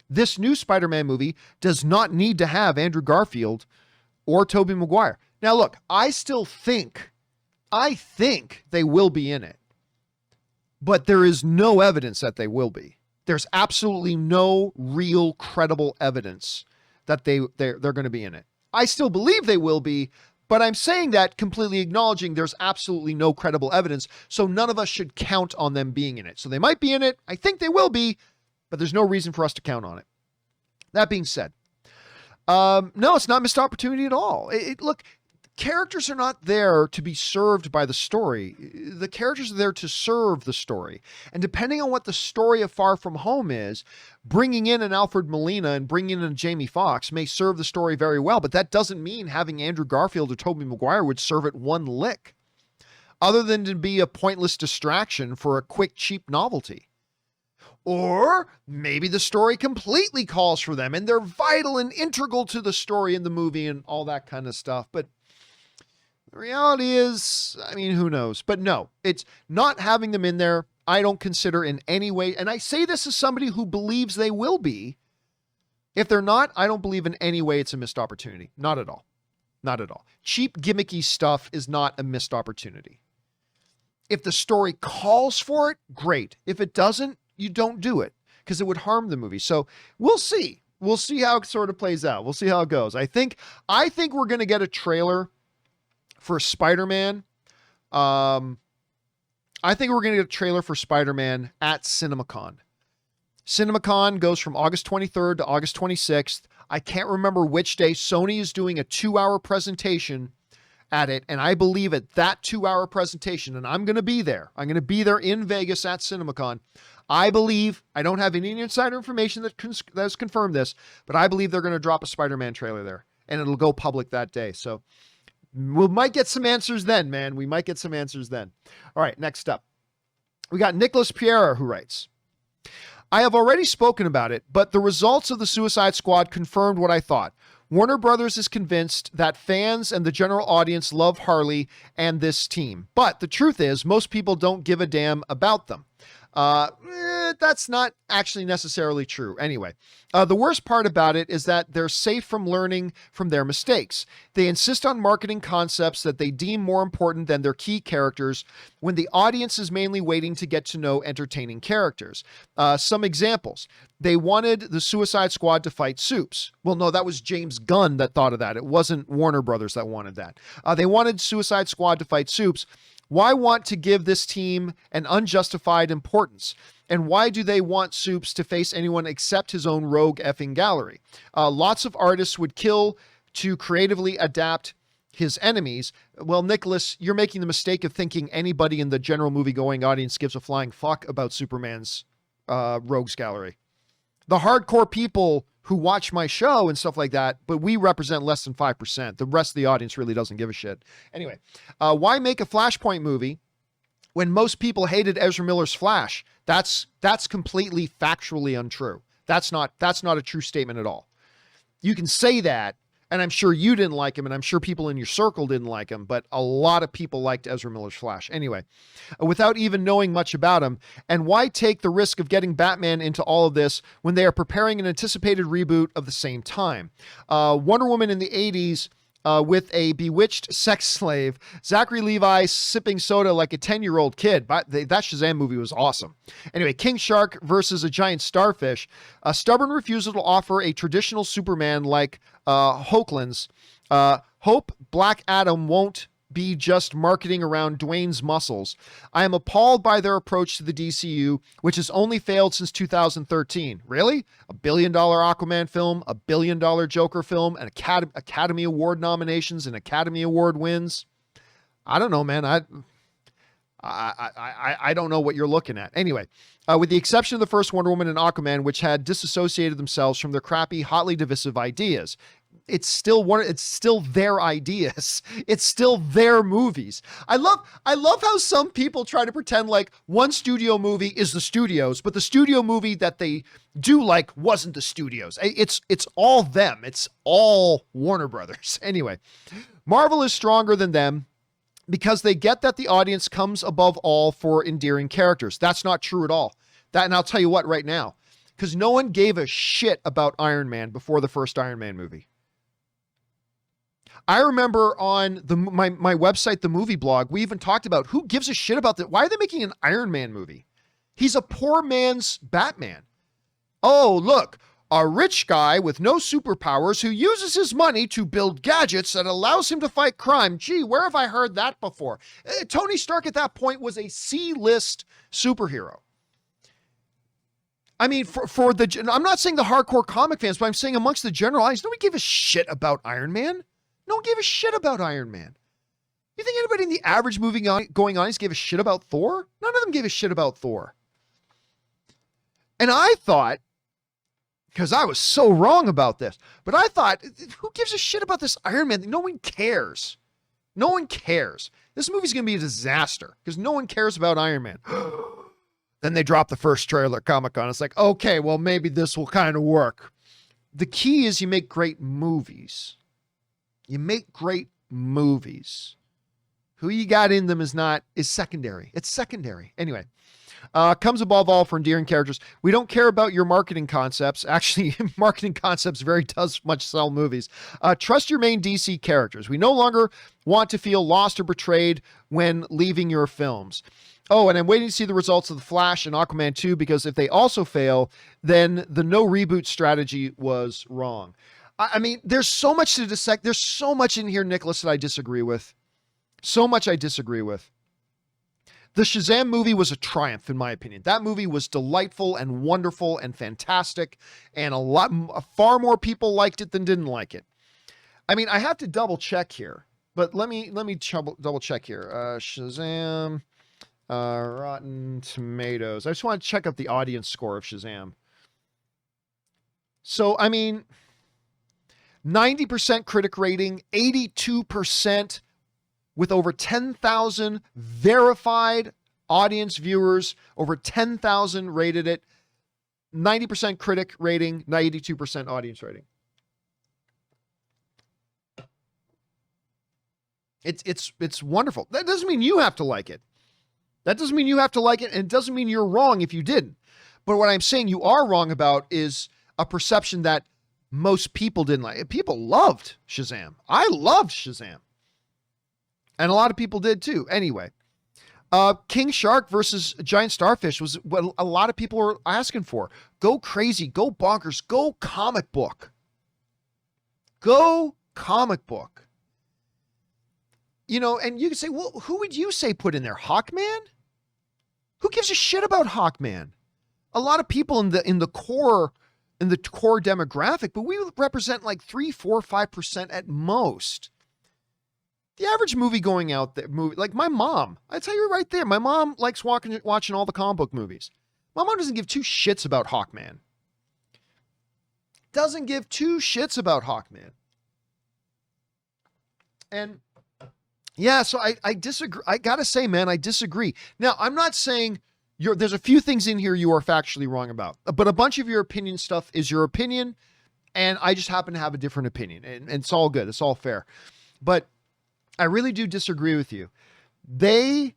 This new Spider-Man movie does not need to have Andrew Garfield or Tobey Maguire. Now look, I think they will be in it. But there is no evidence that they will be. There's absolutely no real credible evidence that they're going to be in it. I still believe they will be, but I'm saying that completely acknowledging there's absolutely no credible evidence, so none of us should count on them being in it. So they might be in it. I think they will be, but there's no reason for us to count on it. That being said, no, it's not missed opportunity at all. Look, characters are not there to be served by the story. The characters are there to serve the story. And depending on what the story of Far From Home is, bringing in an Alfred Molina and bringing in a Jamie Foxx may serve the story very well, but that doesn't mean having Andrew Garfield or Tobey Maguire would serve it one lick, other than to be a pointless distraction for a quick, cheap novelty. Or maybe the story completely calls for them and they're vital and integral to the story in the movie and all that kind of stuff. But the reality is, I mean, who knows? But no, it's not having them in there. I don't consider in any way, and I say this as somebody who believes they will be. If they're not, I don't believe in any way it's a missed opportunity. Not at all. Not at all. Cheap, gimmicky stuff is not a missed opportunity. If the story calls for it, great. If it doesn't, you don't do it because it would harm the movie. So we'll see. We'll see how it sort of plays out. We'll see how it goes. I think we're going to get a trailer for Spider-Man. I think we're going to get a trailer for Spider-Man at CinemaCon. CinemaCon goes from August 23rd to August 26th. I can't remember which day. Sony is doing a 2-hour presentation at it, and I believe at that 2-hour presentation, and I'm going to be there. I'm going to be there in Vegas at CinemaCon. I believe, I don't have any insider information that has confirmed this, but I believe they're going to drop a Spider-Man trailer there, and it'll go public that day. So we might get some answers then, man. We might get some answers then. All right, next up. We got Nicholas Pierre who writes, I have already spoken about it, but the results of the Suicide Squad confirmed what I thought. Warner Brothers is convinced that fans and the general audience love Harley and this team. But the truth is, most people don't give a damn about them. That's not actually necessarily true. Anyway, the worst part about it is that they're safe from learning from their mistakes. They insist on marketing concepts that they deem more important than their key characters when the audience is mainly waiting to get to know entertaining characters. Some examples. They wanted the Suicide Squad to fight Supes. Well, no, that was James Gunn that thought of that. It wasn't Warner Brothers that wanted that. They wanted Suicide Squad to fight Supes. Why want to give this team an unjustified importance? And why do they want Supes to face anyone except his own rogue effing gallery? Lots of artists would kill to creatively adapt his enemies. Well, Nicholas, you're making the mistake of thinking anybody in the general movie-going audience gives a flying fuck about Superman's rogues gallery. The hardcore people who watch my show and stuff like that, but we represent less than 5%. The rest of the audience really doesn't give a shit. Anyway, why make a Flashpoint movie when most people hated Ezra Miller's Flash? That's completely factually untrue. That's not a true statement at all. You can say that, and I'm sure you didn't like him, and I'm sure people in your circle didn't like him, but a lot of people liked Ezra Miller's Flash. Anyway, without even knowing much about him, and why take the risk of getting Batman into all of this when they are preparing an anticipated reboot of the same time? Wonder Woman in the 80s with a bewitched sex slave, Zachary Levi sipping soda like a 10-year-old kid. But that Shazam movie was awesome. Anyway, King Shark versus a giant starfish. A stubborn refusal to offer a traditional Superman like Hoagland's. Hope Black Adam won't be just marketing around Dwayne's muscles. I am appalled by their approach to the DCU, which has only failed since 2013. Really? $1 billion Aquaman film, $1 billion Joker film, and Academy Award nominations and Academy Award wins. I don't know, man. I don't know what you're looking at. Anyway, with the exception of the first Wonder Woman and Aquaman, which had disassociated themselves from their crappy, hotly divisive ideas. It's still their ideas. It's still their movies. I love how some people try to pretend like one studio movie is the studios, but the studio movie that they do like wasn't the studios. It's all them. It's all Warner Brothers. Anyway, Marvel is stronger than them because they get that the audience comes above all for endearing characters. That's not true at all. And I'll tell you what right now, because no one gave a shit about Iron Man before the first Iron Man movie. I remember on my website, the movie blog, we even talked about who gives a shit about that. Why are they making an Iron Man movie? He's a poor man's Batman. Oh, look, a rich guy with no superpowers who uses his money to build gadgets that allows him to fight crime. Gee, where have I heard that before? Tony Stark at that point was a C-list superhero. I mean, I'm not saying the hardcore comic fans, but I'm saying amongst the general audience, nobody gave a shit about Iron Man. No one gave a shit about Iron Man. You think anybody in the average movie going audience gave a shit about Thor? None of them gave a shit about Thor. And I thought, because I was so wrong about this, but I thought, who gives a shit about this Iron Man thing? No one cares. No one cares. This movie's going to be a disaster because no one cares about Iron Man. Then they drop the first trailer at Comic-Con. It's like, okay, well, maybe this will kind of work. The key is you make great movies. You make great movies. Who you got in them is secondary. It's secondary. Anyway, comes above all for endearing characters. We don't care about your marketing concepts. Actually, marketing concepts does much sell movies. Trust your main DC characters. We no longer want to feel lost or betrayed when leaving your films. Oh, and I'm waiting to see the results of The Flash and Aquaman 2, because if they also fail, then the no reboot strategy was wrong. I mean, there's so much to dissect. There's so much in here, Nicholas, that I disagree with. So much I disagree with. The Shazam movie was a triumph, in my opinion. That movie was delightful and wonderful and fantastic, and far more people liked it than didn't like it. I mean, I have to double check here, but let me double check here. Shazam, Rotten Tomatoes. I just want to check out the audience score of Shazam. So, I mean, 90% critic rating, 82% with over 10,000 verified audience viewers, over 10,000 rated it, 90% critic rating, 92% audience rating. It's wonderful. That doesn't mean you have to like it. That doesn't mean you have to like it, and it doesn't mean you're wrong if you didn't. But what I'm saying you are wrong about is a perception that most people didn't like it. People loved Shazam. I loved Shazam. And a lot of people did too. Anyway, King Shark versus Giant Starfish was what a lot of people were asking for. Go crazy. Go bonkers. Go comic book. Go comic book. You know, and you can say, well, who would you say put in there? Hawkman? Who gives a shit about Hawkman? A lot of people in the core demographic, but we represent like 3, 4, 5% at most. The average movie going out there, like my mom, I tell you right there, my mom likes watching all the comic book movies. My mom doesn't give two shits about Hawkman. Doesn't give two shits about Hawkman. And yeah, so I disagree. I gotta say, man, I disagree. Now, I'm not saying there's a few things in here you are factually wrong about, but a bunch of your opinion stuff is your opinion, and I just happen to have a different opinion, and it's all good. It's all fair. But I really do disagree with you. They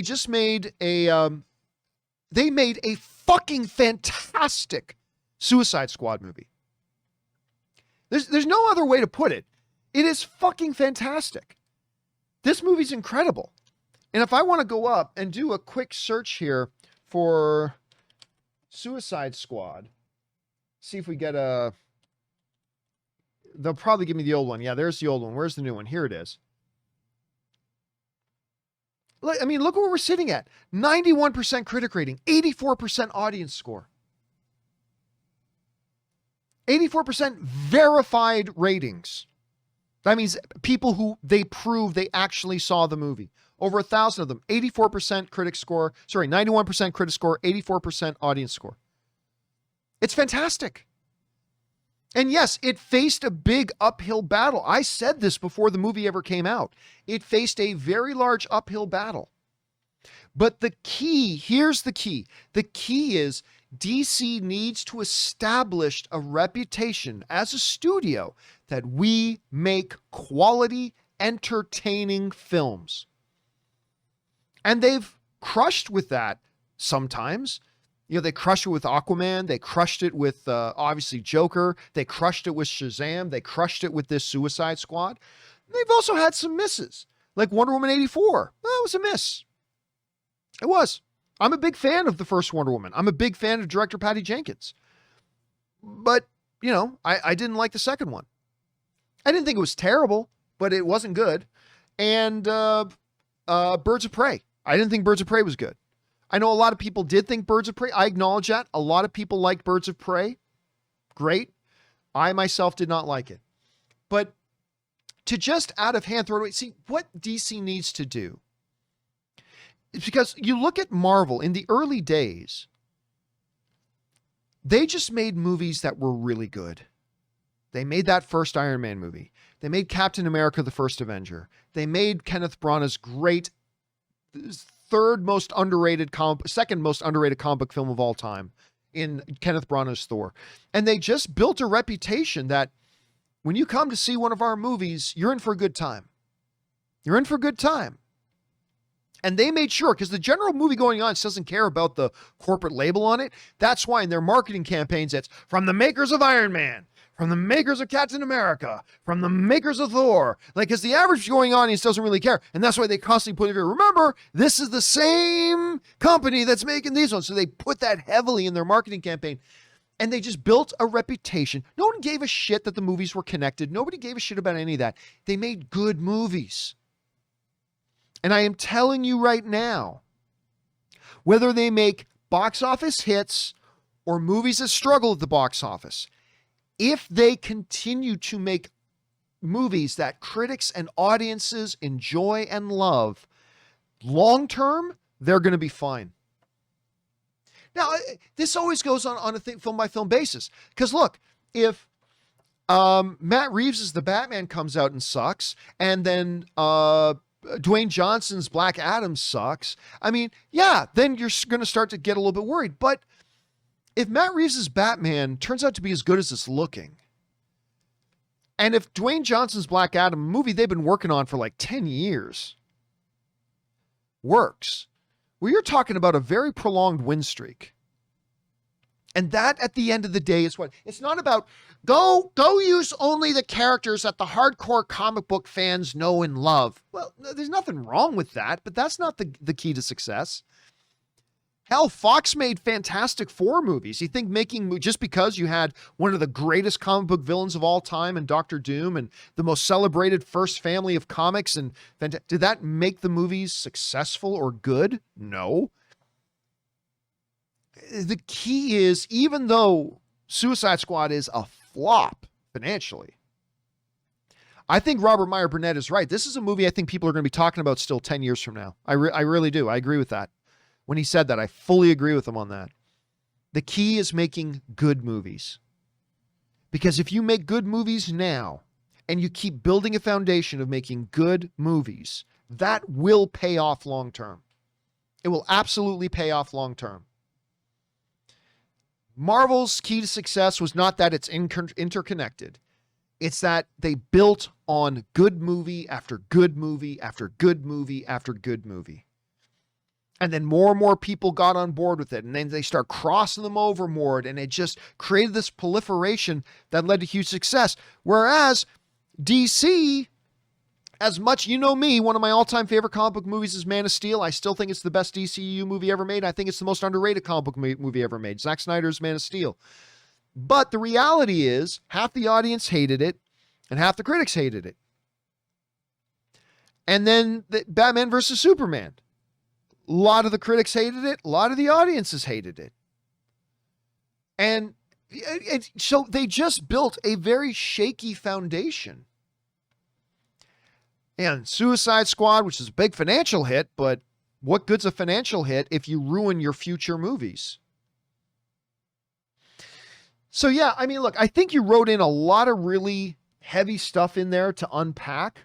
just made a fucking fantastic Suicide Squad movie. There's no other way to put it. It is fucking fantastic. This movie's incredible. And if I want to go up and do a quick search here for Suicide Squad, see if we get they'll probably give me the old one. Yeah, there's the old one. Where's the new one? Here it is. I mean, look where we're sitting at. 91% critic rating, 84% audience score. 84% verified ratings. That means people who they prove they actually saw the movie. Over 1,000 of them. 84% critic score. Sorry, 91% critic score, 84% audience score. It's fantastic. And yes, it faced a big uphill battle. I said this before the movie ever came out. It faced a very large uphill battle. But the key, here's the key. The key is DC needs to establish a reputation as a studio that we make quality, entertaining films. And they've crushed with that sometimes. You know, they crushed it with Aquaman. They crushed it with, obviously, Joker. They crushed it with Shazam. They crushed it with this Suicide Squad. They've also had some misses, like Wonder Woman 84. That was a miss. It was. I'm a big fan of the first Wonder Woman. I'm a big fan of director Patty Jenkins. But, you know, I didn't like the second one. I didn't think it was terrible, but it wasn't good. And Birds of Prey. I didn't think Birds of Prey was good. I know a lot of people did think Birds of Prey. I acknowledge that. A lot of people liked Birds of Prey. Great. I myself did not like it. But to just out of hand throw it away, see, what DC needs to do is, because you look at Marvel in the early days, they just made movies that were really good. They made that first Iron Man movie. They made Captain America: The First Avenger. They made Kenneth Branagh's great second most underrated comic book film of all time in Kenneth Branagh's Thor. And they just built a reputation that when you come to see one of our movies, you're in for a good time. You're in for a good time. And they made sure, because the general movie going on doesn't care about the corporate label on it. That's why in their marketing campaigns, it's from the makers of Iron Man, from the makers of Captain America, from the makers of Thor. Like, because the average going audience doesn't really care. And that's why they constantly put it here. Remember, this is the same company that's making these ones. So they put that heavily in their marketing campaign. And they just built a reputation. No one gave a shit that the movies were connected. Nobody gave a shit about any of that. They made good movies. And I am telling you right now, whether they make box office hits or movies that struggle at the box office, if they continue to make movies that critics and audiences enjoy and love, long term, they're going to be fine. Now, this always goes on a film by film basis. Because look, if Matt Reeves' The Batman comes out and sucks, and then Dwayne Johnson's Black Adam sucks, I mean, yeah, then you're going to start to get a little bit worried. But if Matt Reeves' Batman turns out to be as good as it's looking, and if Dwayne Johnson's Black Adam, a movie they've been working on for like 10 years, works, well, you're talking about a very prolonged win streak. And that, at the end of the day, is what it's not about. Go use only the characters that the hardcore comic book fans know and love. Well, there's nothing wrong with that, but that's not the key to success. Hell, Fox made Fantastic Four movies. You think just because you had one of the greatest comic book villains of all time and Doctor Doom and the most celebrated first family of comics, and did that make the movies successful or good? No. The key is, even though Suicide Squad is a flop financially, I think Robert Meyer Burnett is right. This is a movie I think people are going to be talking about still 10 years from now. I really do. I agree with that. When he said that, I fully agree with him on that. The key is making good movies. Because if you make good movies now, and you keep building a foundation of making good movies, that will pay off long term. It will absolutely pay off long term. Marvel's key to success was not that it's interconnected. It's that they built on good movie after good movie after good movie after good movie. And then more and more people got on board with it. And then they start crossing them over more. And it just created this proliferation that led to huge success. Whereas DC, as much, you know me, one of my all-time favorite comic book movies is Man of Steel. I still think it's the best DCU movie ever made. I think it's the most underrated comic book movie ever made. Zack Snyder's Man of Steel. But the reality is, half the audience hated it, and half the critics hated it. And then Batman versus Superman. A lot of the critics hated it. A lot of the audiences hated it. And so they just built a very shaky foundation. And Suicide Squad, which is a big financial hit, but what good's a financial hit if you ruin your future movies? So yeah, I mean, look, I think you wrote in a lot of really heavy stuff in there to unpack.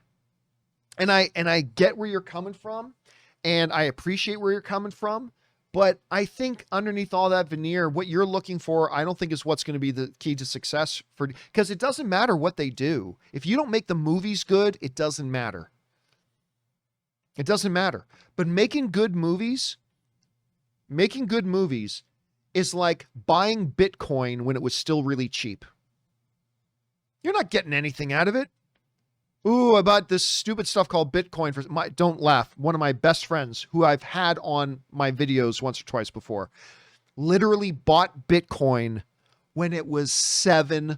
And I get where you're coming from, and I appreciate where you're coming from. But I think underneath all that veneer, what you're looking for, I don't think is what's going to be the key to success because it doesn't matter what they do. If you don't make the movies good, it doesn't matter. It doesn't matter. But making good movies is like buying Bitcoin when it was still really cheap. You're not getting anything out of it. Ooh, I bought this stupid stuff called Bitcoin don't laugh. One of my best friends who I've had on my videos once or twice before, literally bought Bitcoin when it was $7.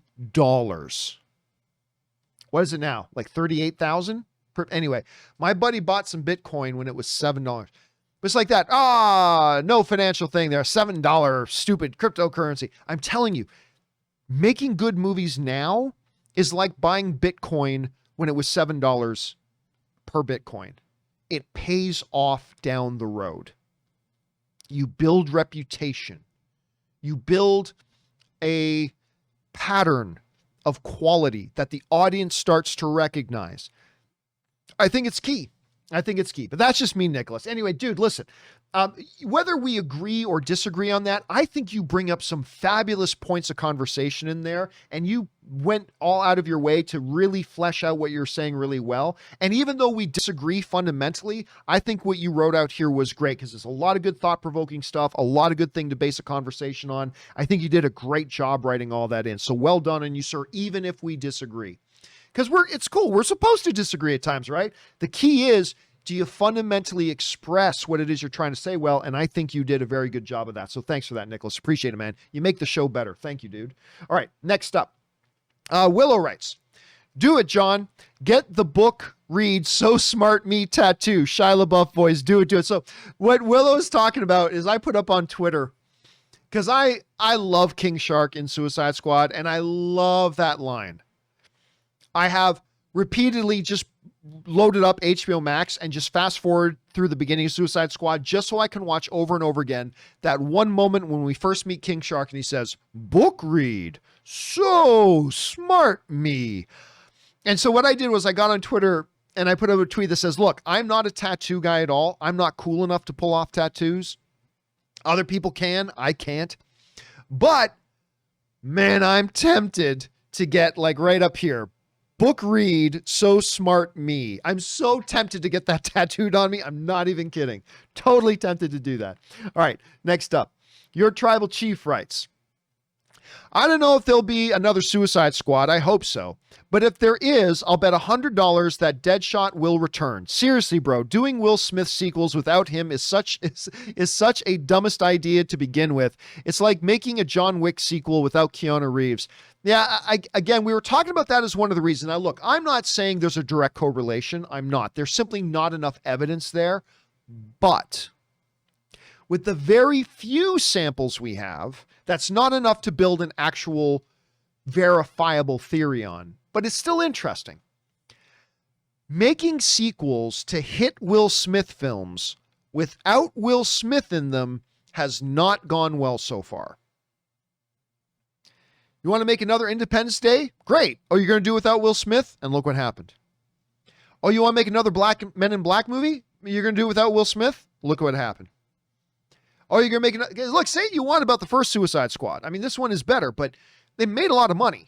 What is it now? Like 38,000? Anyway, my buddy bought some Bitcoin when it was $7. It's like that. No financial thing there. $7 stupid cryptocurrency. I'm telling you, making good movies now is like buying Bitcoin when it was $7 per Bitcoin. It pays off down the road. You build reputation. You build a pattern of quality that the audience starts to recognize. I think it's key. But that's just me, Nicholas. Anyway, dude, listen, whether we agree or disagree on that, I think you bring up some fabulous points of conversation in there, and you went all out of your way to really flesh out what you're saying really well. And even though we disagree fundamentally, I think what you wrote out here was great because there's a lot of good thought-provoking stuff, a lot of good thing to base a conversation on. I think you did a great job writing all that in. So well done on you, sir, even if we disagree. Because it's cool. We're supposed to disagree at times, right? The key is, do you fundamentally express what it is you're trying to say well? And I think you did a very good job of that. So thanks for that, Nicholas. Appreciate it, man. You make the show better. Thank you, dude. All right, next up. Willow writes, do it, John. Get the book read So Smart Me tattoo. Shia LaBeouf voice. Do it. So what Willow is talking about is I put up on Twitter, because I love King Shark in Suicide Squad, and I love that line. I have repeatedly just loaded up HBO Max and just fast forward through the beginning of Suicide Squad just so I can watch over and over again that one moment when we first meet King Shark and he says, book read, so smart me. And so what I did was I got on Twitter and I put up a tweet that says, look, I'm not a tattoo guy at all. I'm not cool enough to pull off tattoos. Other people can, I can't. But man, I'm tempted to get like right up here. Book read, so smart me. I'm so tempted to get that tattooed on me. I'm not even kidding. Totally tempted to do that. All right, next up. Your tribal chief writes, I don't know if there'll be another Suicide Squad. I hope so. But if there is, I'll bet $100 that Deadshot will return. Seriously, bro, doing Will Smith sequels without him is such a dumbest idea to begin with. It's like making a John Wick sequel without Keanu Reeves. Yeah, again, we were talking about that as one of the reasons. Now, look, I'm not saying there's a direct correlation. I'm not. There's simply not enough evidence there. But with the very few samples we have, that's not enough to build an actual verifiable theory on. But it's still interesting. Making sequels to hit Will Smith films without Will Smith in them has not gone well so far. You want to make another Independence Day? Great. Oh, you're going to do it without Will Smith? And look what happened. Oh, you want to make another Men in Black movie? You're going to do it without Will Smith? Look what happened. Oh, you're going to make look, say what you want about the first Suicide Squad. I mean, this one is better, but they made a lot of money.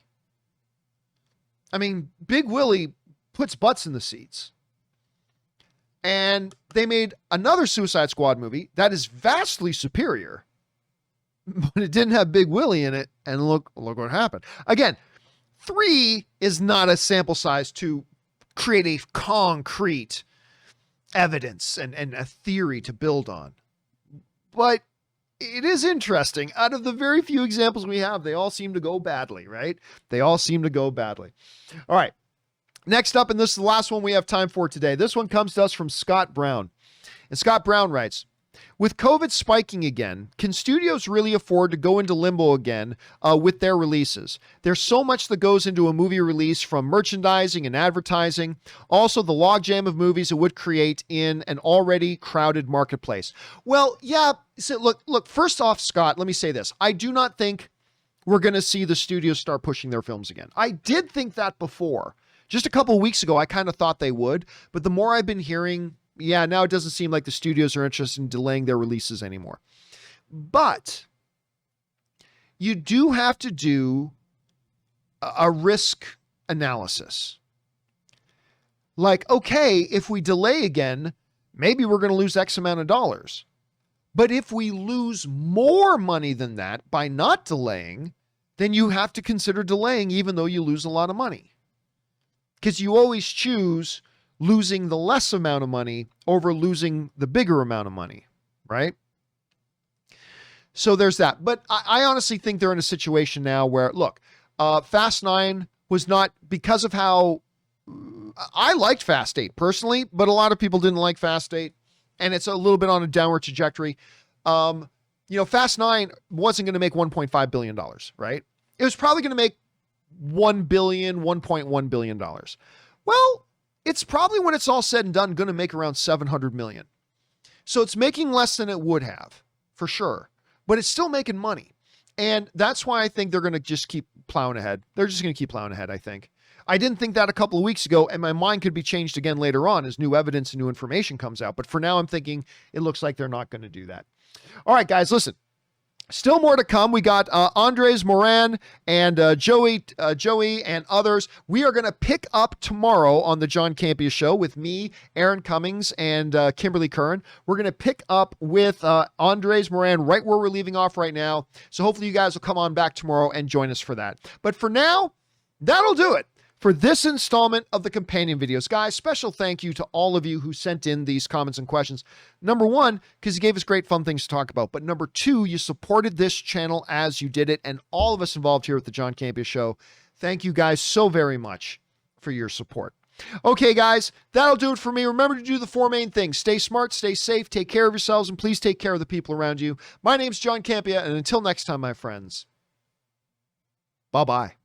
I mean, Big Willie puts butts in the seats. And they made another Suicide Squad movie that is vastly superior. But it didn't have Big Willie in it, and look what happened. Again, 3 is not a sample size to create a concrete evidence and a theory to build on. But it is interesting. Out of the very few examples we have, they all seem to go badly, right? They all seem to go badly. All right. Next up, and this is the last one we have time for today. This one comes to us from Scott Brown. And Scott Brown writes, With COVID spiking again, can studios really afford to go into limbo again with their releases? There's so much that goes into a movie release, from merchandising and advertising, also the logjam of movies it would create in an already crowded marketplace. Well, yeah, so look, first off, Scott, let me say this. I do not think we're going to see the studios start pushing their films again. I did think that before. Just a couple of weeks ago, I kind of thought they would, but the more I've been hearing, yeah, now it doesn't seem like the studios are interested in delaying their releases anymore. But you do have to do a risk analysis. Like, okay, if we delay again, maybe we're going to lose X amount of dollars. But if we lose more money than that by not delaying, then you have to consider delaying even though you lose a lot of money. Because you always choose losing the less amount of money over losing the bigger amount of money, right? So there's that. But I honestly think they're in a situation now where, look, Fast 9 was not, because of how I liked Fast 8 personally, but a lot of people didn't like Fast 8. And it's a little bit on a downward trajectory. Fast 9 wasn't going to make $1.5 billion, right? It was probably going to make $1 billion, $1.1 billion. Well, it's probably, when it's all said and done, going to make around $700 million. So it's making less than it would have, for sure. But it's still making money. And that's why I think they're going to just keep plowing ahead. They're just going to keep plowing ahead, I think. I didn't think that a couple of weeks ago, and my mind could be changed again later on as new evidence and new information comes out. But for now, I'm thinking it looks like they're not going to do that. All right, guys, listen. Still more to come. We got Andres Moran and Joey and others. We are going to pick up tomorrow on the John Campea Show with me, Aaron Cummings, and Kimberly Curran. We're going to pick up with Andres Moran right where we're leaving off right now. So hopefully you guys will come on back tomorrow and join us for that. But for now, that'll do it for this installment of the companion videos. Guys, special thank you to all of you who sent in these comments and questions. Number one, because you gave us great fun things to talk about. But number two, you supported this channel as you did it. And all of us involved here at the John Campea Show, thank you guys so very much for your support. Okay, guys, that'll do it for me. Remember to do the four main things. Stay smart, stay safe, take care of yourselves, and please take care of the people around you. My name's John Campea, and until next time, my friends, bye-bye.